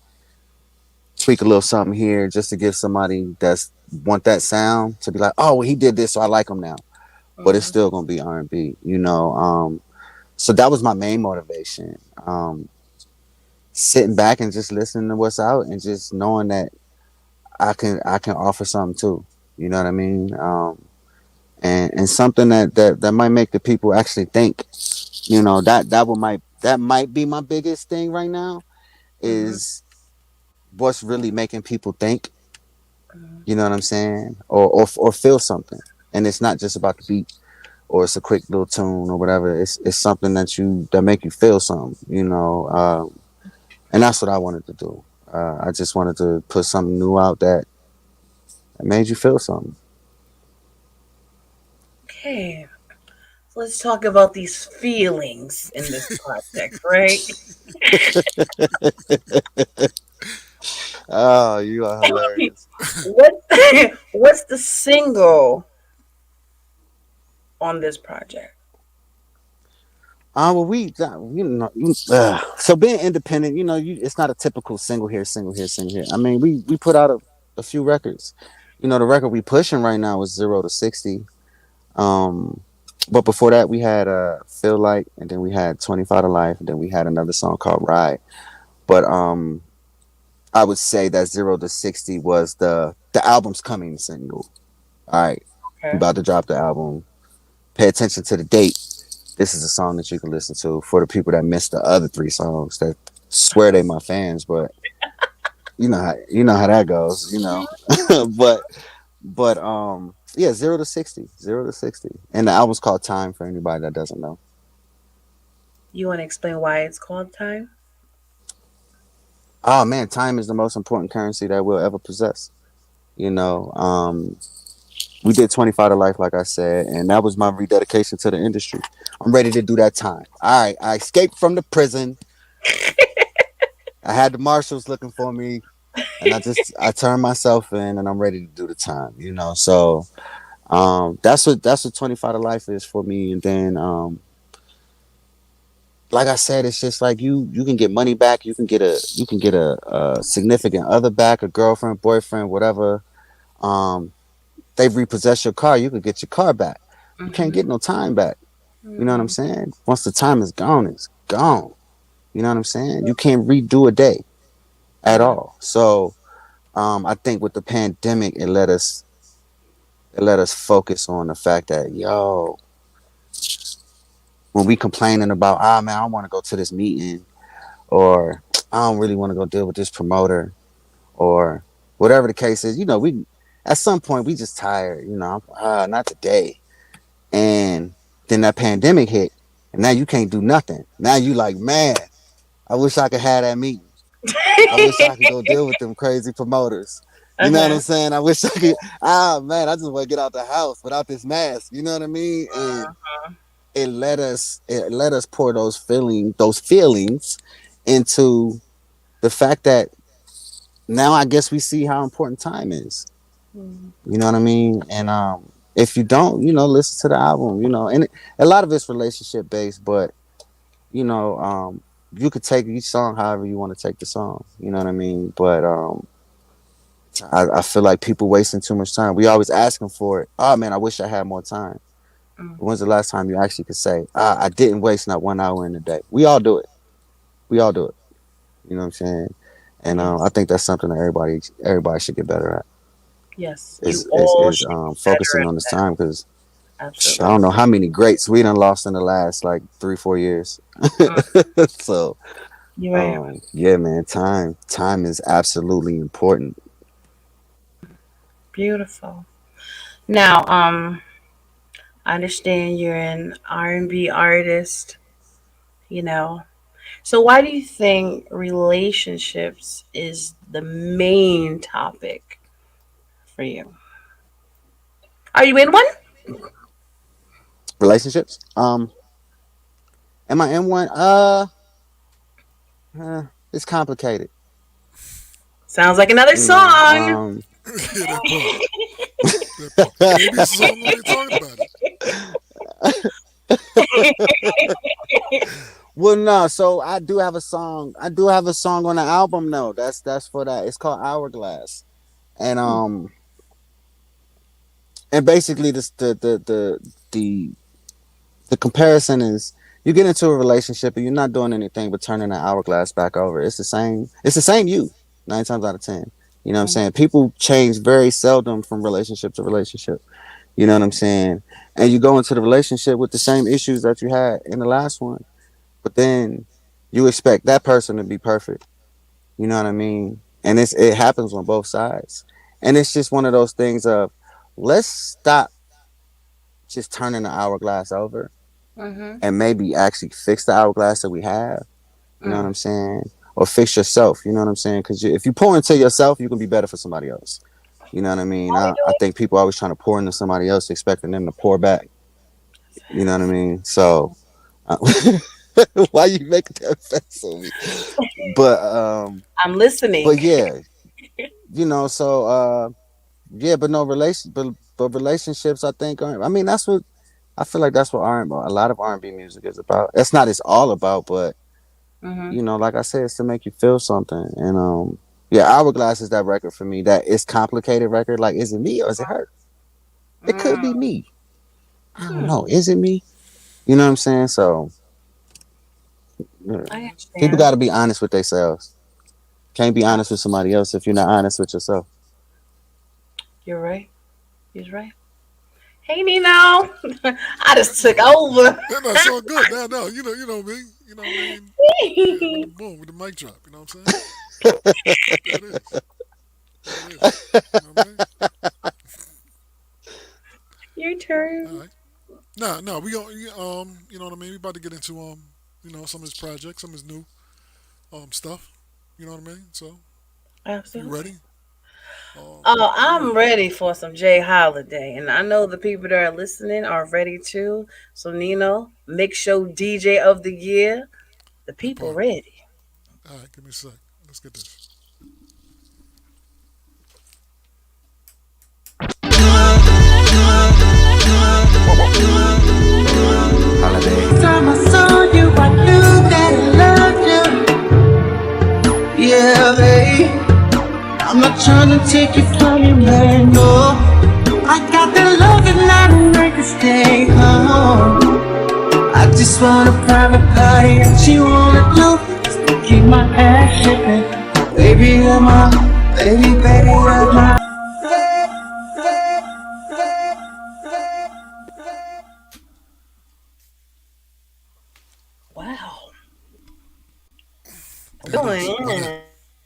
C: tweak a little something here just to give somebody that's want that sound to be like, oh, well, he did this, so I like him now. But it's
A: Mhm.
C: still gonna be R&B. So that was my main motivation. Sitting back and just listening to what's out and just knowing that I can offer something too. You know what I mean? And something that might make the people actually think. That might be my biggest thing right now
A: Mhm.
C: is what's really making people think.
A: Mhm.
C: You know what I'm saying? Or feel something. And it's not just about the beat or it's a quick little tune or whatever. It's something that make you feel something. And that's what I wanted to do. I just wanted to put something new out that made you feel something.
A: Okay. So let's talk about these feelings in this project, right?
C: Oh, you are hilarious.
A: what what's the single on this project?
C: Well, so being independent, it's not a typical single here, single here, single here. I mean, we put out a few records. The record we pushing right now is 0 to 60. Um, but before that, we had Feel Like, and then we had 25 to Life, and then we had another song called Ride. But I would say that 0 to 60 was the album's coming single. All right, we
A: Okay.
C: about to drop the album. Pay attention to the date. This is a song that you can listen to for the people that missed the other 3 songs that swear they my fans, but you know how that goes, but yeah, 0 to 60, 0 to 60, and the album's called Time for anybody that doesn't know.
A: You want to explain why it's called Time?
C: Oh man, time is the most important currency that we'll ever possess. You know, we did 25 to Life, like I said, and that was my rededication to the industry. I'm ready to do that time. All right, I escaped from the prison. I had the marshals looking for me, and I turned myself in, and I'm ready to do the time. So that's what 25 to Life is for me. And then like I said, it's just like you can get money back, you can get a significant other back, a girlfriend, boyfriend, whatever. Um, they repossess your car, you could get your car back. You can't
A: Mm-hmm.
C: get no time back. You know what I'm
A: Mm-hmm.
C: saying? Once the time is gone, it's gone. You know what I'm saying? You can't redo a day at
A: Mm-hmm.
C: all. So I think with the pandemic, it let us focus on the fact that when we complaining about man, I want to go to this meeting, or I don't really want to go deal with this promoter, or whatever the case is. We at some point we just tired. Not today. And then that pandemic hit, and now you can't do nothing. Now you like, man, I wish I could have that meeting. I wish I could go deal with them crazy promoters. You know what I'm
A: Uh-huh.
C: saying? I wish I could. Man, I just want to get out the house without this mask. You know what I mean? And it let us pour those feelings into the fact that now I guess we see how important time is.
A: Mm-hmm.
C: You know what I mean? And if you don't, listen to the album. And a lot of it's relationship based, but you know, you could take each song however you want to take the song. You know what I mean? But I feel like people wasting too much time. We always asking for it. Oh man, I wish I had more time. When's the last time you actually could say, I didn't waste not 1 hour in the day? We all do it. We all do it. You know what I'm saying? And I
A: Yes.
C: think that's something that everybody should get better at.
A: Yes. You
C: Is
A: all
C: is
A: should be better
C: focusing
A: at
C: on this
A: that.
C: time, because I
A: Absolutely.
C: don't know how many greats we done lost in the last like 3-4 years.
A: Mm.
C: So
A: You're right.
C: yeah, man, time is absolutely important.
A: Beautiful. Now, I understand you're an R&B artist, you know. So why do you think relationships is the main topic for you? Are you in one?
C: Relationships. Am I in one? It's complicated.
A: Sounds like another
C: You know.
A: song.
B: Yeah, that part. That part. Maybe it's a song only talking about it.
C: Well, no. So I do have a song. I do have a song on the album. No, that's for that. It's called Hourglass, and basically the the comparison is, you get into a relationship and you're not doing anything but turning the hourglass back over. It's the same. It's the same you 9 times out of 10. You know what I'm
A: Mhm.
C: saying? People change very seldom from relationship to relationship. You know what I'm saying? And you go into the relationship with the same issues that you had in the last one, but then you expect that person to be perfect. You know what I mean? And it happens on both sides. And it's just one of those things of, let's stop just turning the hourglass over
A: Mhm.
C: and maybe actually fix the hourglass that we have. You know what
A: Mm.
C: I'm saying? Or fix yourself. You know what I'm saying? Because if you pour into yourself, you can be better for somebody else. You know what I mean?
A: How we
C: I
A: doing?
C: think people always trying to pour into somebody else, expecting them to pour back. You know what I mean? So, uh, why you making that face on me? But
A: I'm listening.
C: yeah, So yeah, but no but relationships, I think. I mean, that's what I feel like. That's what a lot of R&B music is about. That's not it's all about, but
A: Mhm.
C: like I said, it's to make you feel something. And yeah, Hourglass is that record for me. That it's complicated record. Like, is it me or is it her? It could
A: Mm.
C: be me. I don't
A: Hmm.
C: know. Is it me? You know what I'm saying? So yeah.
A: I
C: People
A: understand.
C: got to be honest with themselves. Can't be honest with somebody else if you're not honest with yourself.
A: You're right. He's right. Hey, Nino. I just took over.
B: That's all good. Now, you know me. You know what I mean? Yeah, with the boom, with the mic drop. You know what I'm saying? There it is. There it is. You know what I mean?
A: Your
B: All
A: turn.
B: right. Nah, no, we going you know what I mean? We about to get into some of his projects, some of his new stuff. You know what I mean? So if you're
A: Absolutely.
B: ready,
A: Oh,
B: we
A: I'm
B: ready.
A: ready for some Jay Holiday, and I know the people that are listening are ready too. So, Nino, Mix Show DJ of the Year. The
B: That
A: people
B: part.
A: ready.
B: All right, give me a sec. Let's get this.
C: Holiday.
D: Time I saw you, I knew
C: trying to take it from you, man. No, I got the love and I don't make you stay home. I just want a private party and she wanna do just to keep my ass shipping. Baby, you're my, baby, you're my.
A: Wow.
B: Yeah, that's one of
A: Doing.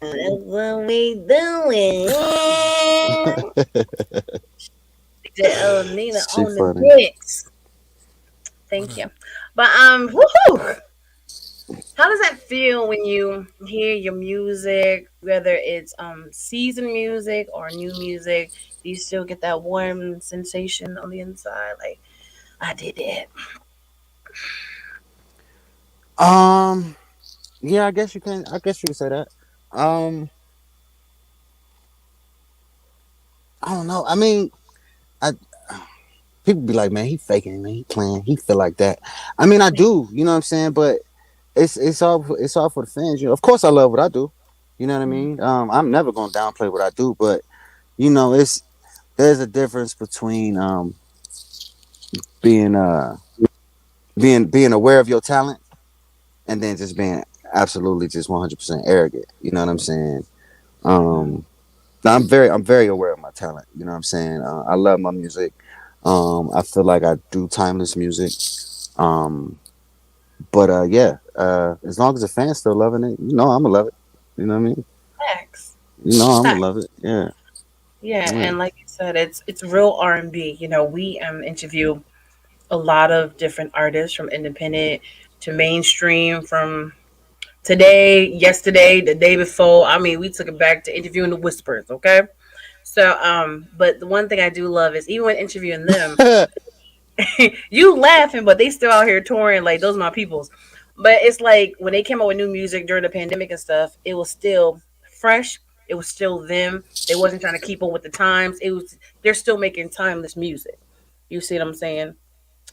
A: That's what we doing. DJ Nina
C: She
A: on the
C: funny.
A: decks.
B: one
A: Thank
B: of
A: you. But woohoo! How does that feel when you hear your music, whether it's seasoned music or new music? Do you still get that warm sensation on the inside? Like I did it.
C: Um, yeah, I guess you can. I guess you can say that. Um, I don't know. I mean, I people be like, man, he faking, man, he playing, he feel like that. I mean, I do. You know what I'm saying? But it's all for the fans. You know, of course, I love what I do. You know what I
A: Mhm.
C: mean? I'm never gonna downplay what I do, but it's there's a difference between being being aware of your talent and then just being absolutely just 100% arrogant. You know what I'm saying?
A: Mhm.
C: Um, now I'm very aware of my talent. You know what I'm saying? I love my music. I feel like I do timeless music. Um, but yeah, as long as the fans still loving it, I'm gonna love it. You know what I mean?
A: Facts.
C: I'm gonna
A: Facts.
C: love it. Yeah,
A: Yeah,
C: yeah.
A: and like you said, it's real R&B. We interview a lot of different artists from independent to mainstream, from today, yesterday, the day before. I mean, we took it back to interviewing the Whispers, okay? So, but the one thing I do love is even when interviewing them, you laughing, but they still out here touring. Like those are my peoples. But it's like when they came out with new music during the pandemic and stuff, it was still fresh. It was still them. They wasn't trying to keep up with the times. They're still making timeless music. You see what I'm saying?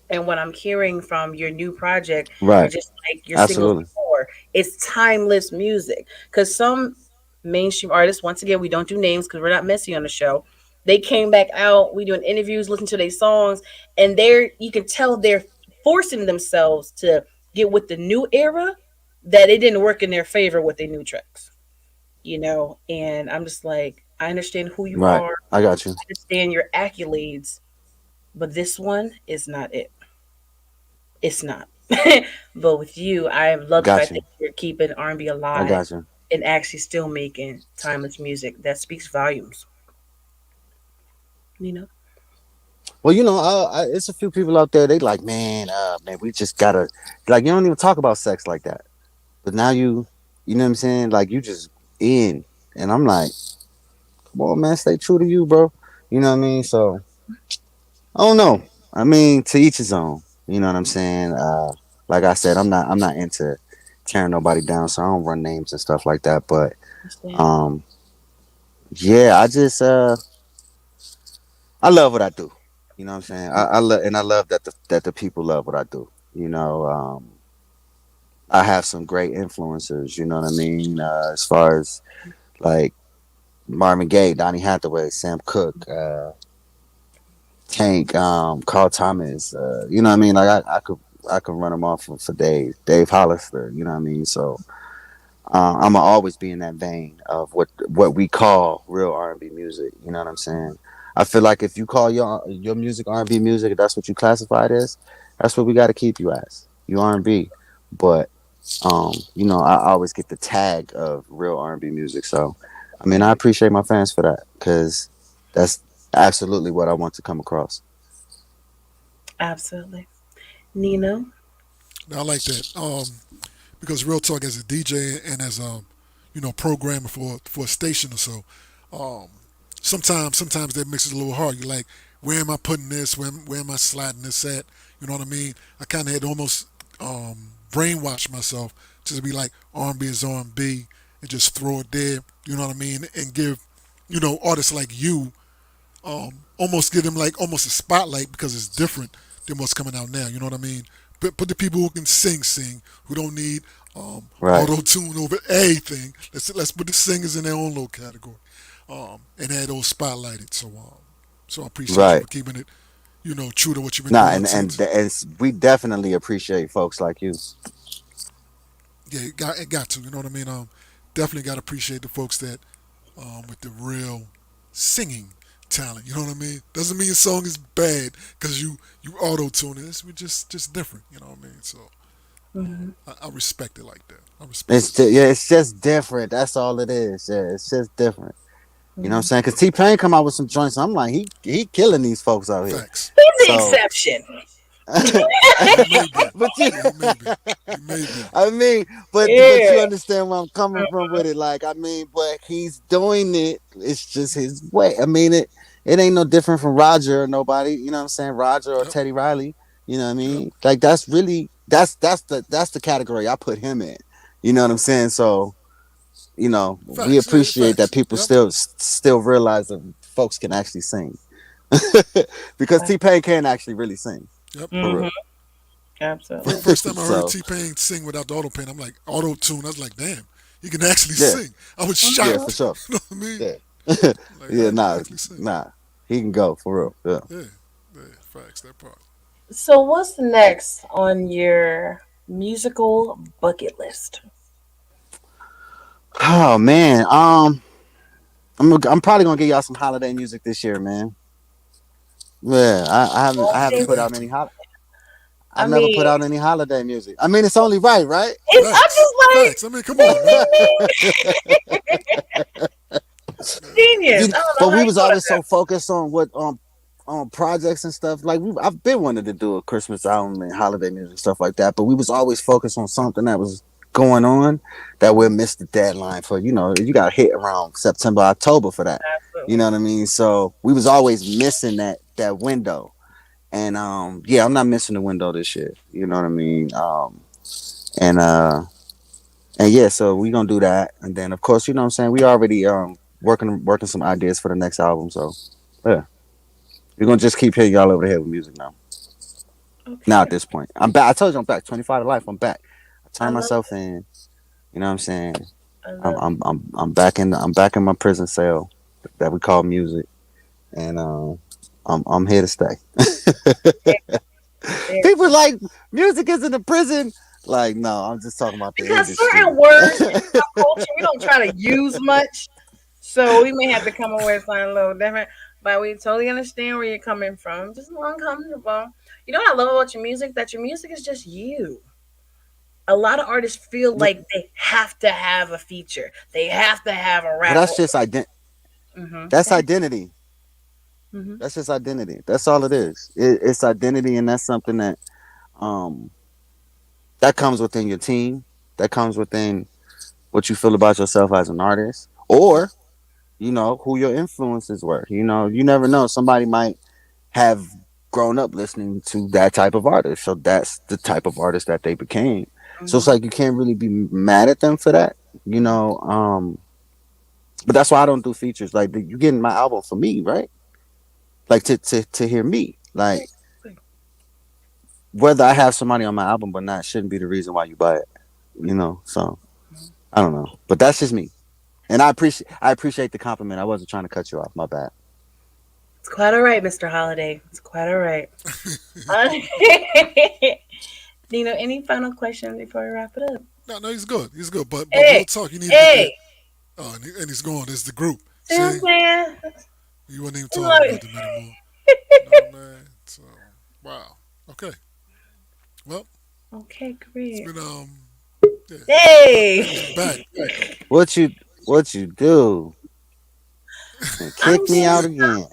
A: And what I'm hearing from your new project, or
C: Right.
A: just like your singles
C: Absolutely.
A: before, it's timeless music. Because some mainstream artists, once again, we don't do names because we're not messy on the show. They came back out, we doing interviews, listen to their songs, and you can tell they're forcing themselves to get with the new era, that it didn't work in their favor with their new tracks. And I'm just like, I understand who you
C: Right.
A: are,
C: I got you.
A: I understand your accolades, but this one is not it. It's not. But with you, I love the
C: Got
A: fact that
C: you.
A: you're keeping R&B
C: I
A: alive
C: got you.
A: and actually still making timeless music that speaks volumes. You know,
C: Well, it's a few people out there. They like, man, we just gotta like. You don't even talk about sex like that. But now you know what I'm saying? Like you just in, and I'm like, come on, man, stay true to you, bro. You know what I mean? So I don't know. I mean, to each his own. You know what I'm saying? Like I said, I'm not into tearing nobody down, so I don't run names and stuff like that. But
A: understand.
C: um, yeah, I love what I do. You know what I'm saying? I love that the people love what I do. I have some great influencers. You know what I mean? As far as like Marvin Gaye, Donny Hathaway, Sam Cooke, Tank, Carl Thomas. You know what I mean? Like I could run them off for days. Dave Hollister. You know what I mean? So I'm gonna always be in that vein of what we call real R&B music. You know what I'm saying? I feel like if you call your music R&B music, if that's what you classify it as, that's what we got to keep you as. You R&B, but I always get the tag of real R&B music. So, I mean, I
A: Right.
C: appreciate my fans for that because that's absolutely what I want to come across.
A: Absolutely. Nino.
B: I like that. Because real talk, as a DJ and as programmer for a station or so, um, sometimes that makes it a little hard. You're like, where am I putting this? Where am I sliding this at? You know what I mean? I kind of had to almost brainwash myself to be like R&B is R&B and just throw it there. You know what I mean? And give artists like you almost give them like almost a spotlight because it's different than what's coming out now. You know what I mean? Put the people who can sing, who don't need
C: Right.
B: auto tune over everything. Let's put the singers in their own little category. and had those spotlighted. So I appreciate you
C: Right.
B: for keeping it, true to what you've been
C: Nah,
B: doing
C: and we definitely appreciate folks like you.
B: yeah, it got to, you know what I mean. Definitely got to appreciate the folks that with the real singing talent. You know what I mean? Doesn't mean your song is bad because you auto tune it. We're just different. You know what I mean? So
A: Mhm.
B: I respect it like that. I respect
C: It's
B: it like
C: yeah,
B: that.
C: it's just different. That's all it is. Yeah, it's just different. You know what I'm
A: Mhm.
C: saying? Because T Pain come out with some joints. I'm like, he killing these folks out here.
B: Facts.
A: He's the
C: So,
A: exception.
B: He may be.
C: but you,
B: Yeah, he may be. He may be.
C: I mean, but
A: Yeah.
C: you understand where I'm coming from with it. Like, I mean, but he's doing it. It's just his way. I mean, it ain't no different from Roger or nobody. You know what I'm saying? Roger or
B: Yep.
C: Teddy Riley. You know what I
B: Yep.
C: mean? Like that's really that's the category I put him in. You know what I'm saying? So we
B: Facts. Yeah,
C: appreciate that
B: facts.
C: people
B: Yep.
C: still realize that folks can actually sing because T Pain can actually really sing
B: Yep.
C: for
A: Hmm.
C: real.
A: Absolutely.
B: First time I heard
C: So
B: T Pain sing without the auto pain, I'm like auto tune. I was like, damn, he can actually
C: yeah,
B: sing. I was
C: yeah, for
A: Mhm.
B: shocked.
C: sure.
B: You know what I mean?
C: Yeah,
B: Like,
C: yeah,
B: how you
C: nah,
B: actually sing?
C: nah, he can go for real. Yeah.
B: Yeah. Yeah. Facts. That part.
A: So, what's next on your musical bucket list?
C: Oh man, I'm probably gonna give y'all some holiday music this year, man. Yeah, I haven't
A: Okay.
B: Gotta
C: put
B: have
C: out
B: to.
C: any
A: I
C: I've never put
A: mean,
C: out any holiday music. I mean, it's only right, right?
A: it's. I'm
B: Facts.
A: just like,
B: Facts. I mean, come on, man.
A: ding, ding, genius.
C: You,
A: I don't
C: but
A: know how
C: we
A: you
C: was
A: thought of
C: always so focused on what on projects and stuff. Like I've been wanting to do a Christmas album and holiday music stuff like that, but we was always focused on something that was going on that we'll
A: that.
C: miss the deadline for. You got hit around September, October for that. You know
A: Absolutely.
C: what I mean? So we was always missing that window. And yeah, I'm not missing the window this year. You know what I mean? And yeah, so we gonna do that, and then of course, you know what I'm saying, we already working some ideas for the next album. So yeah, we're gonna just keep hitting y'all over the head with music now. Now
A: Okay.
C: at this point, I'm back. I told you I'm back. 25 to life. I'm back. I
A: I
C: turned
A: love
C: myself
A: it.
C: in. You know what I'm saying?
A: I
C: I'm
A: love
C: I'm I'm I'm back in my prison cell that we call music, and I'm here to stay.
A: it. There.
C: People like music isn't a prison. Like no, I'm just talking about the
A: Because
C: industry.
A: certain words in our culture we don't try to use much, so we may have to come away with something a little different. But we totally understand where you're coming from. Just a little uncomfortable. You know what I love about your music? That your music is just you. A lot of artists feel
C: Well,
A: like they have to have a feature. They have to have a rapper.
C: that's just
A: Mm-hmm.
C: that's identity.
A: Mm-hmm.
C: That's just identity. That's all it is. It's identity, and that's something um that comes within your team. That comes within what you feel about yourself as an artist, or who your influences were. You never know. Somebody might have grown up listening to that type of artist, so that's the type of artist that they became. So it's
A: Mm-hmm.
C: like you can't really be mad at them for that. You know. But that's why I don't do features. Like you getting my album for me, right? Like to hear me. Like whether I have somebody on my album or not shouldn't be the reason why you buy it. So I don't know, but that's just me. And I appreciate the compliment. I wasn't trying to cut you off. My bad.
A: It's quite all right, Mr. Holiday. It's quite all right. Uh, Nino, any final questions before we wrap it up?
B: No, no, he's good. He's good. But real
A: Hey,
B: talk, you need to get that.
A: hey,
B: Oh, and he's gone. It's the group.
A: see what I'm
B: See,
A: saying?
B: you wasn't even
A: It's
B: talking about
A: like,
B: them anymore. You know what I mean? So, wow. Okay. Well,
A: okay,
B: it's
A: great.
B: been yeah. He's
A: Hey,
B: back.
C: What you do? And
A: I'm
C: kick me out
A: just,
C: again.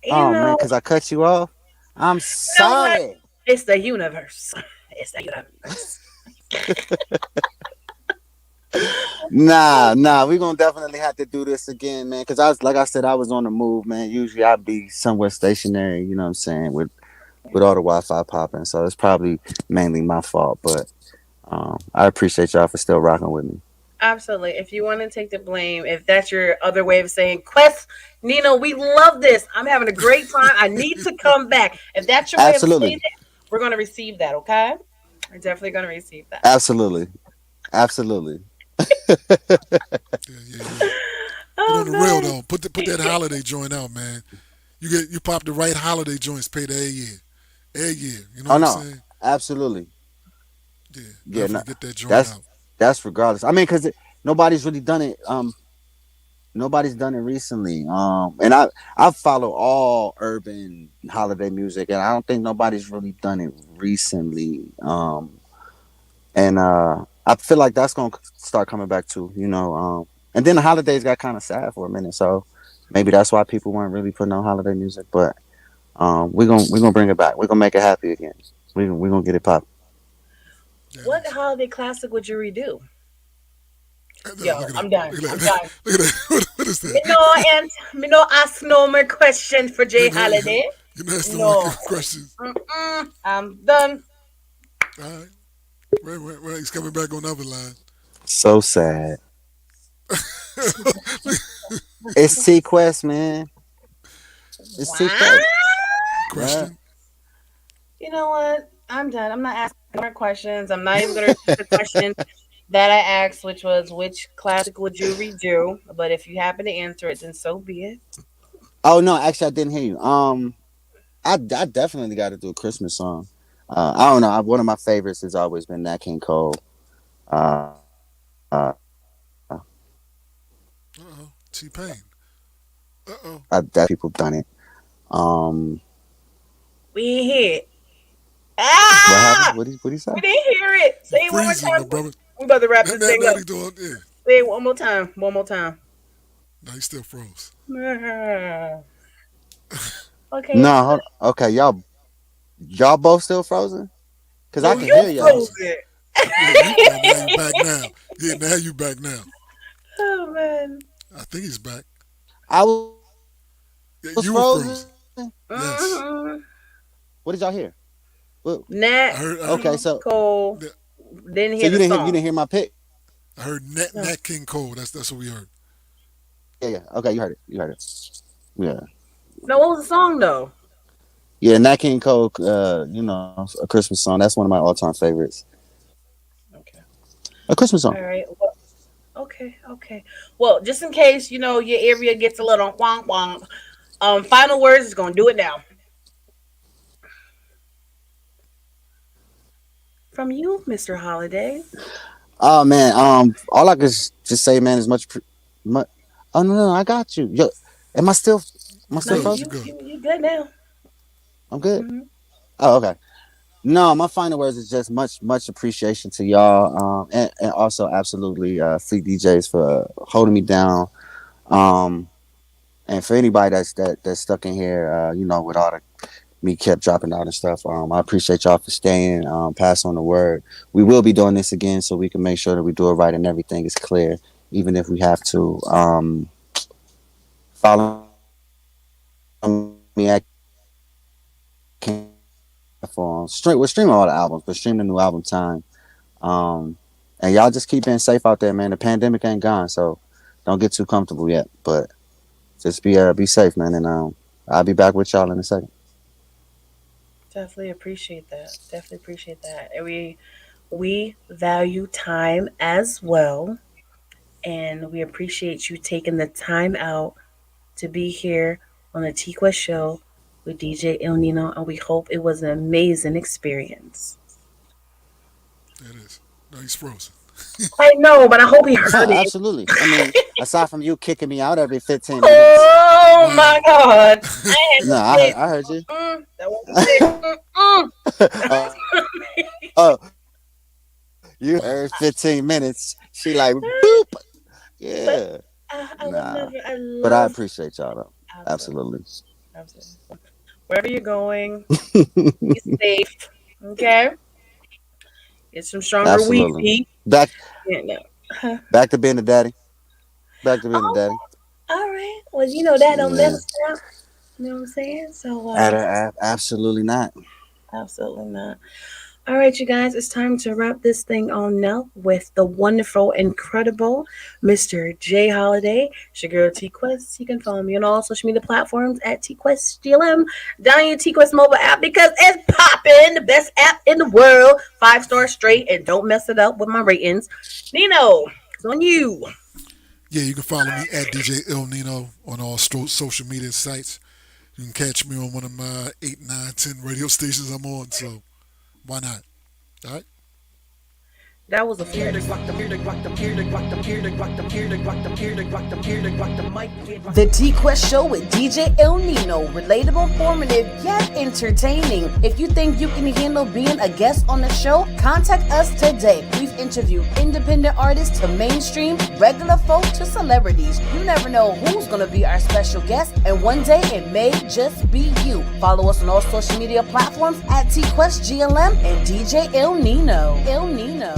A: you
C: Oh
A: know,
C: man, cause I cut you off. I'm
A: you know what?
C: sorry.
A: It's the universe. It's the universe.
C: Nah. We gonna definitely have to do this again, man. Cause like I said, I was on the move, man. Usually I'd be somewhere stationary. You know what I'm saying? With all the Wi-Fi popping, so it's probably mainly my fault. But I appreciate y'all for still rocking with me.
A: Absolutely. If you want to take the blame, if that's your other way of saying, Quest, Nino, we love this. I'm having a great time. I need to come back. If that's your way of saying
C: Absolutely,
A: it, we're going to receive that, okay? We're definitely going to receive that.
C: absolutely, absolutely.
B: Yeah, yeah, yeah. But
A: Oh
B: on the real
A: man.
B: though, put that holiday joint out, man. You pop the right holiday joints paid every year. Every year. You know what
C: Oh
B: I'm
C: no,
B: saying?
C: absolutely.
B: Yeah,
C: Yeah, no,
B: definitely get that joint
C: that's
B: out.
C: that's regardless. I mean, because nobody's really done it. Nobody's done it recently. And I follow all urban holiday music, and I don't think nobody's really done it recently. And I feel like that's gonna start coming back too. And then the holidays got kind of sad for a minute, so maybe that's why people weren't really putting on holiday music. But we're gonna bring it back. We're gonna make it happy again. We're gonna get it pop.
B: That
A: What
B: is.
A: holiday classic would you redo?
B: Look
A: Yo,
B: at that.
A: I'm done.
B: Look at
A: I'm
B: that.
A: done.
B: Look at that. What is
A: Me
B: that?
A: no and me no ask no more question for Jay
B: You know,
A: Holiday.
B: you know that's the more
A: No.
B: questions.
A: I'm done.
B: All right. Right. He's coming back on the other line.
C: So sad. It's TQuest, man. It's
A: What?
C: TQuest. Yeah.
B: Question.
A: You know what? I'm done. I'm not asking more questions. I'm not even going to repeat the question that I asked, which was which classic would you redo? But if you happen to answer it, then so be it.
C: Oh no, actually, I didn't hear you. I definitely got to do a Christmas song. I don't know. One of my favorites has always been Nat King Cole. Uh,
B: Uh oh. T Pain. Uh oh.
C: that people done it. Um,
A: We ain't hear it.
C: what happened?
A: Ah!
C: What he say?
A: We didn't hear it. Say
B: You
A: it one more
B: freezing, my
A: time.
B: brother.
A: We about to wrap
B: That
A: this
B: that
A: thing
B: that
A: up.
B: he doing. Yeah.
A: Say it one more time. One more time.
B: No, he still froze.
A: Ah. Okay,
C: No,
A: it's good.
C: okay, y'all both still frozen? Cause I
A: No,
C: can
A: you
C: hear
B: You
C: y'all.
A: froze
B: frozen.
A: it.
B: Yeah. You. Oh, now you back now. Yeah. Now you back now.
A: Oh man.
B: I think he's back.
C: I was frozen.
B: Yeah. You were frozen. Yes.
A: Mm-hmm.
C: What did y'all hear? Well,
B: I
A: Nat
B: heard.
C: okay,
A: King
C: so
A: Cole. Didn't
C: so
A: hear the
C: you
A: song.
C: didn't hear my pick?
B: I heard
A: No.
B: Nat King Cole. That's what we heard.
C: Yeah. Okay, you heard it. You heard it. Yeah.
A: No, what was the song though?
C: Yeah, Nat King Cole. A Christmas song. That's one of my all-time favorites.
A: Okay.
C: A Christmas song.
A: All right. Well, okay. Well, just in case your area gets a little wonk wonk. Final words is gonna do it now. From you, Mr. Holiday.
C: Oh man. All I can just say, man, is much. Oh no, I got you. Yo, am I still? Am I
B: You
A: No,
C: still
A: you
B: good. You
C: frozen?
A: you
B: good.
A: you you good now.
C: I'm good.
A: Hmm.
C: Oh, okay. No, my final words is just much appreciation to y'all, and also absolutely Fleet DJs for holding me down, um, and for anybody that's stuck in here, with all the me kept dropping out and stuff. I appreciate y'all for staying. Pass on the word. We will be doing this again, so we can make sure that we do it right and everything is clear, even if we have to. Follow me at for stream. We're streaming all the albums, but stream the new album time. And y'all just keep being safe out there, man. The pandemic ain't gone, so don't get too comfortable yet. But just be safe, man. And I'll be back with y'all in a second.
A: Definitely appreciate that. Definitely appreciate that. And we value time as well, and we appreciate you taking the time out to be here on the TQuest show with DJ Il Nino, and we hope it was an amazing experience.
B: It is. No, he's frozen.
A: I know, but I hope he
C: No,
A: heard it.
C: absolutely. I mean, aside from you kicking me out every 15 minutes,
A: Oh my
B: Wow.
A: God! I had
C: no,
A: to
C: I
A: say,
C: heard you.
A: that wasn't it.
C: Oh, you heard 15 minutes. She like boop.
A: But
C: Yeah.
A: I would
C: Nah.
A: never. I
C: But I
A: love
C: appreciate y'all though.
A: absolutely,
C: Absolutely.
A: absolutely. Wherever you're going, be safe. Okay, get some stronger weed
C: Absolutely.
A: pee.
C: Back
A: Yeah, no.
C: back to being a daddy. Back to being a
A: Oh,
C: daddy.
A: all right. Well, that don't never
C: Yeah.
A: stop. You know what I'm saying? So,
C: Absolutely not.
A: absolutely not. All right, you guys, it's time to wrap this thing on now with the wonderful, incredible Mr. J Holiday. It's your girl T Quest. You can follow me on all social media platforms at TQuestGLM. Down your TQuest mobile app because it's popping, the best app in the world. 5 stars straight, and don't mess it up with my ratings. Nino, it's on you.
B: Yeah, you can follow me at DJILLNINO on all social media sites. You can catch me on one of my 8, 9, 10 radio stations I'm on. So why not? All right.
A: That was a flex. The TQuest Show with DJ El Nino. Relatable, informative, yet entertaining. If you think you can handle being a guest on the show, contact us today. We've interviewed independent artists to mainstream, regular folk to celebrities. You never know who's going to be our special guest, and one day it may just be you. Follow us on all social media platforms at TQuestGLM and DJ El Nino. El Nino.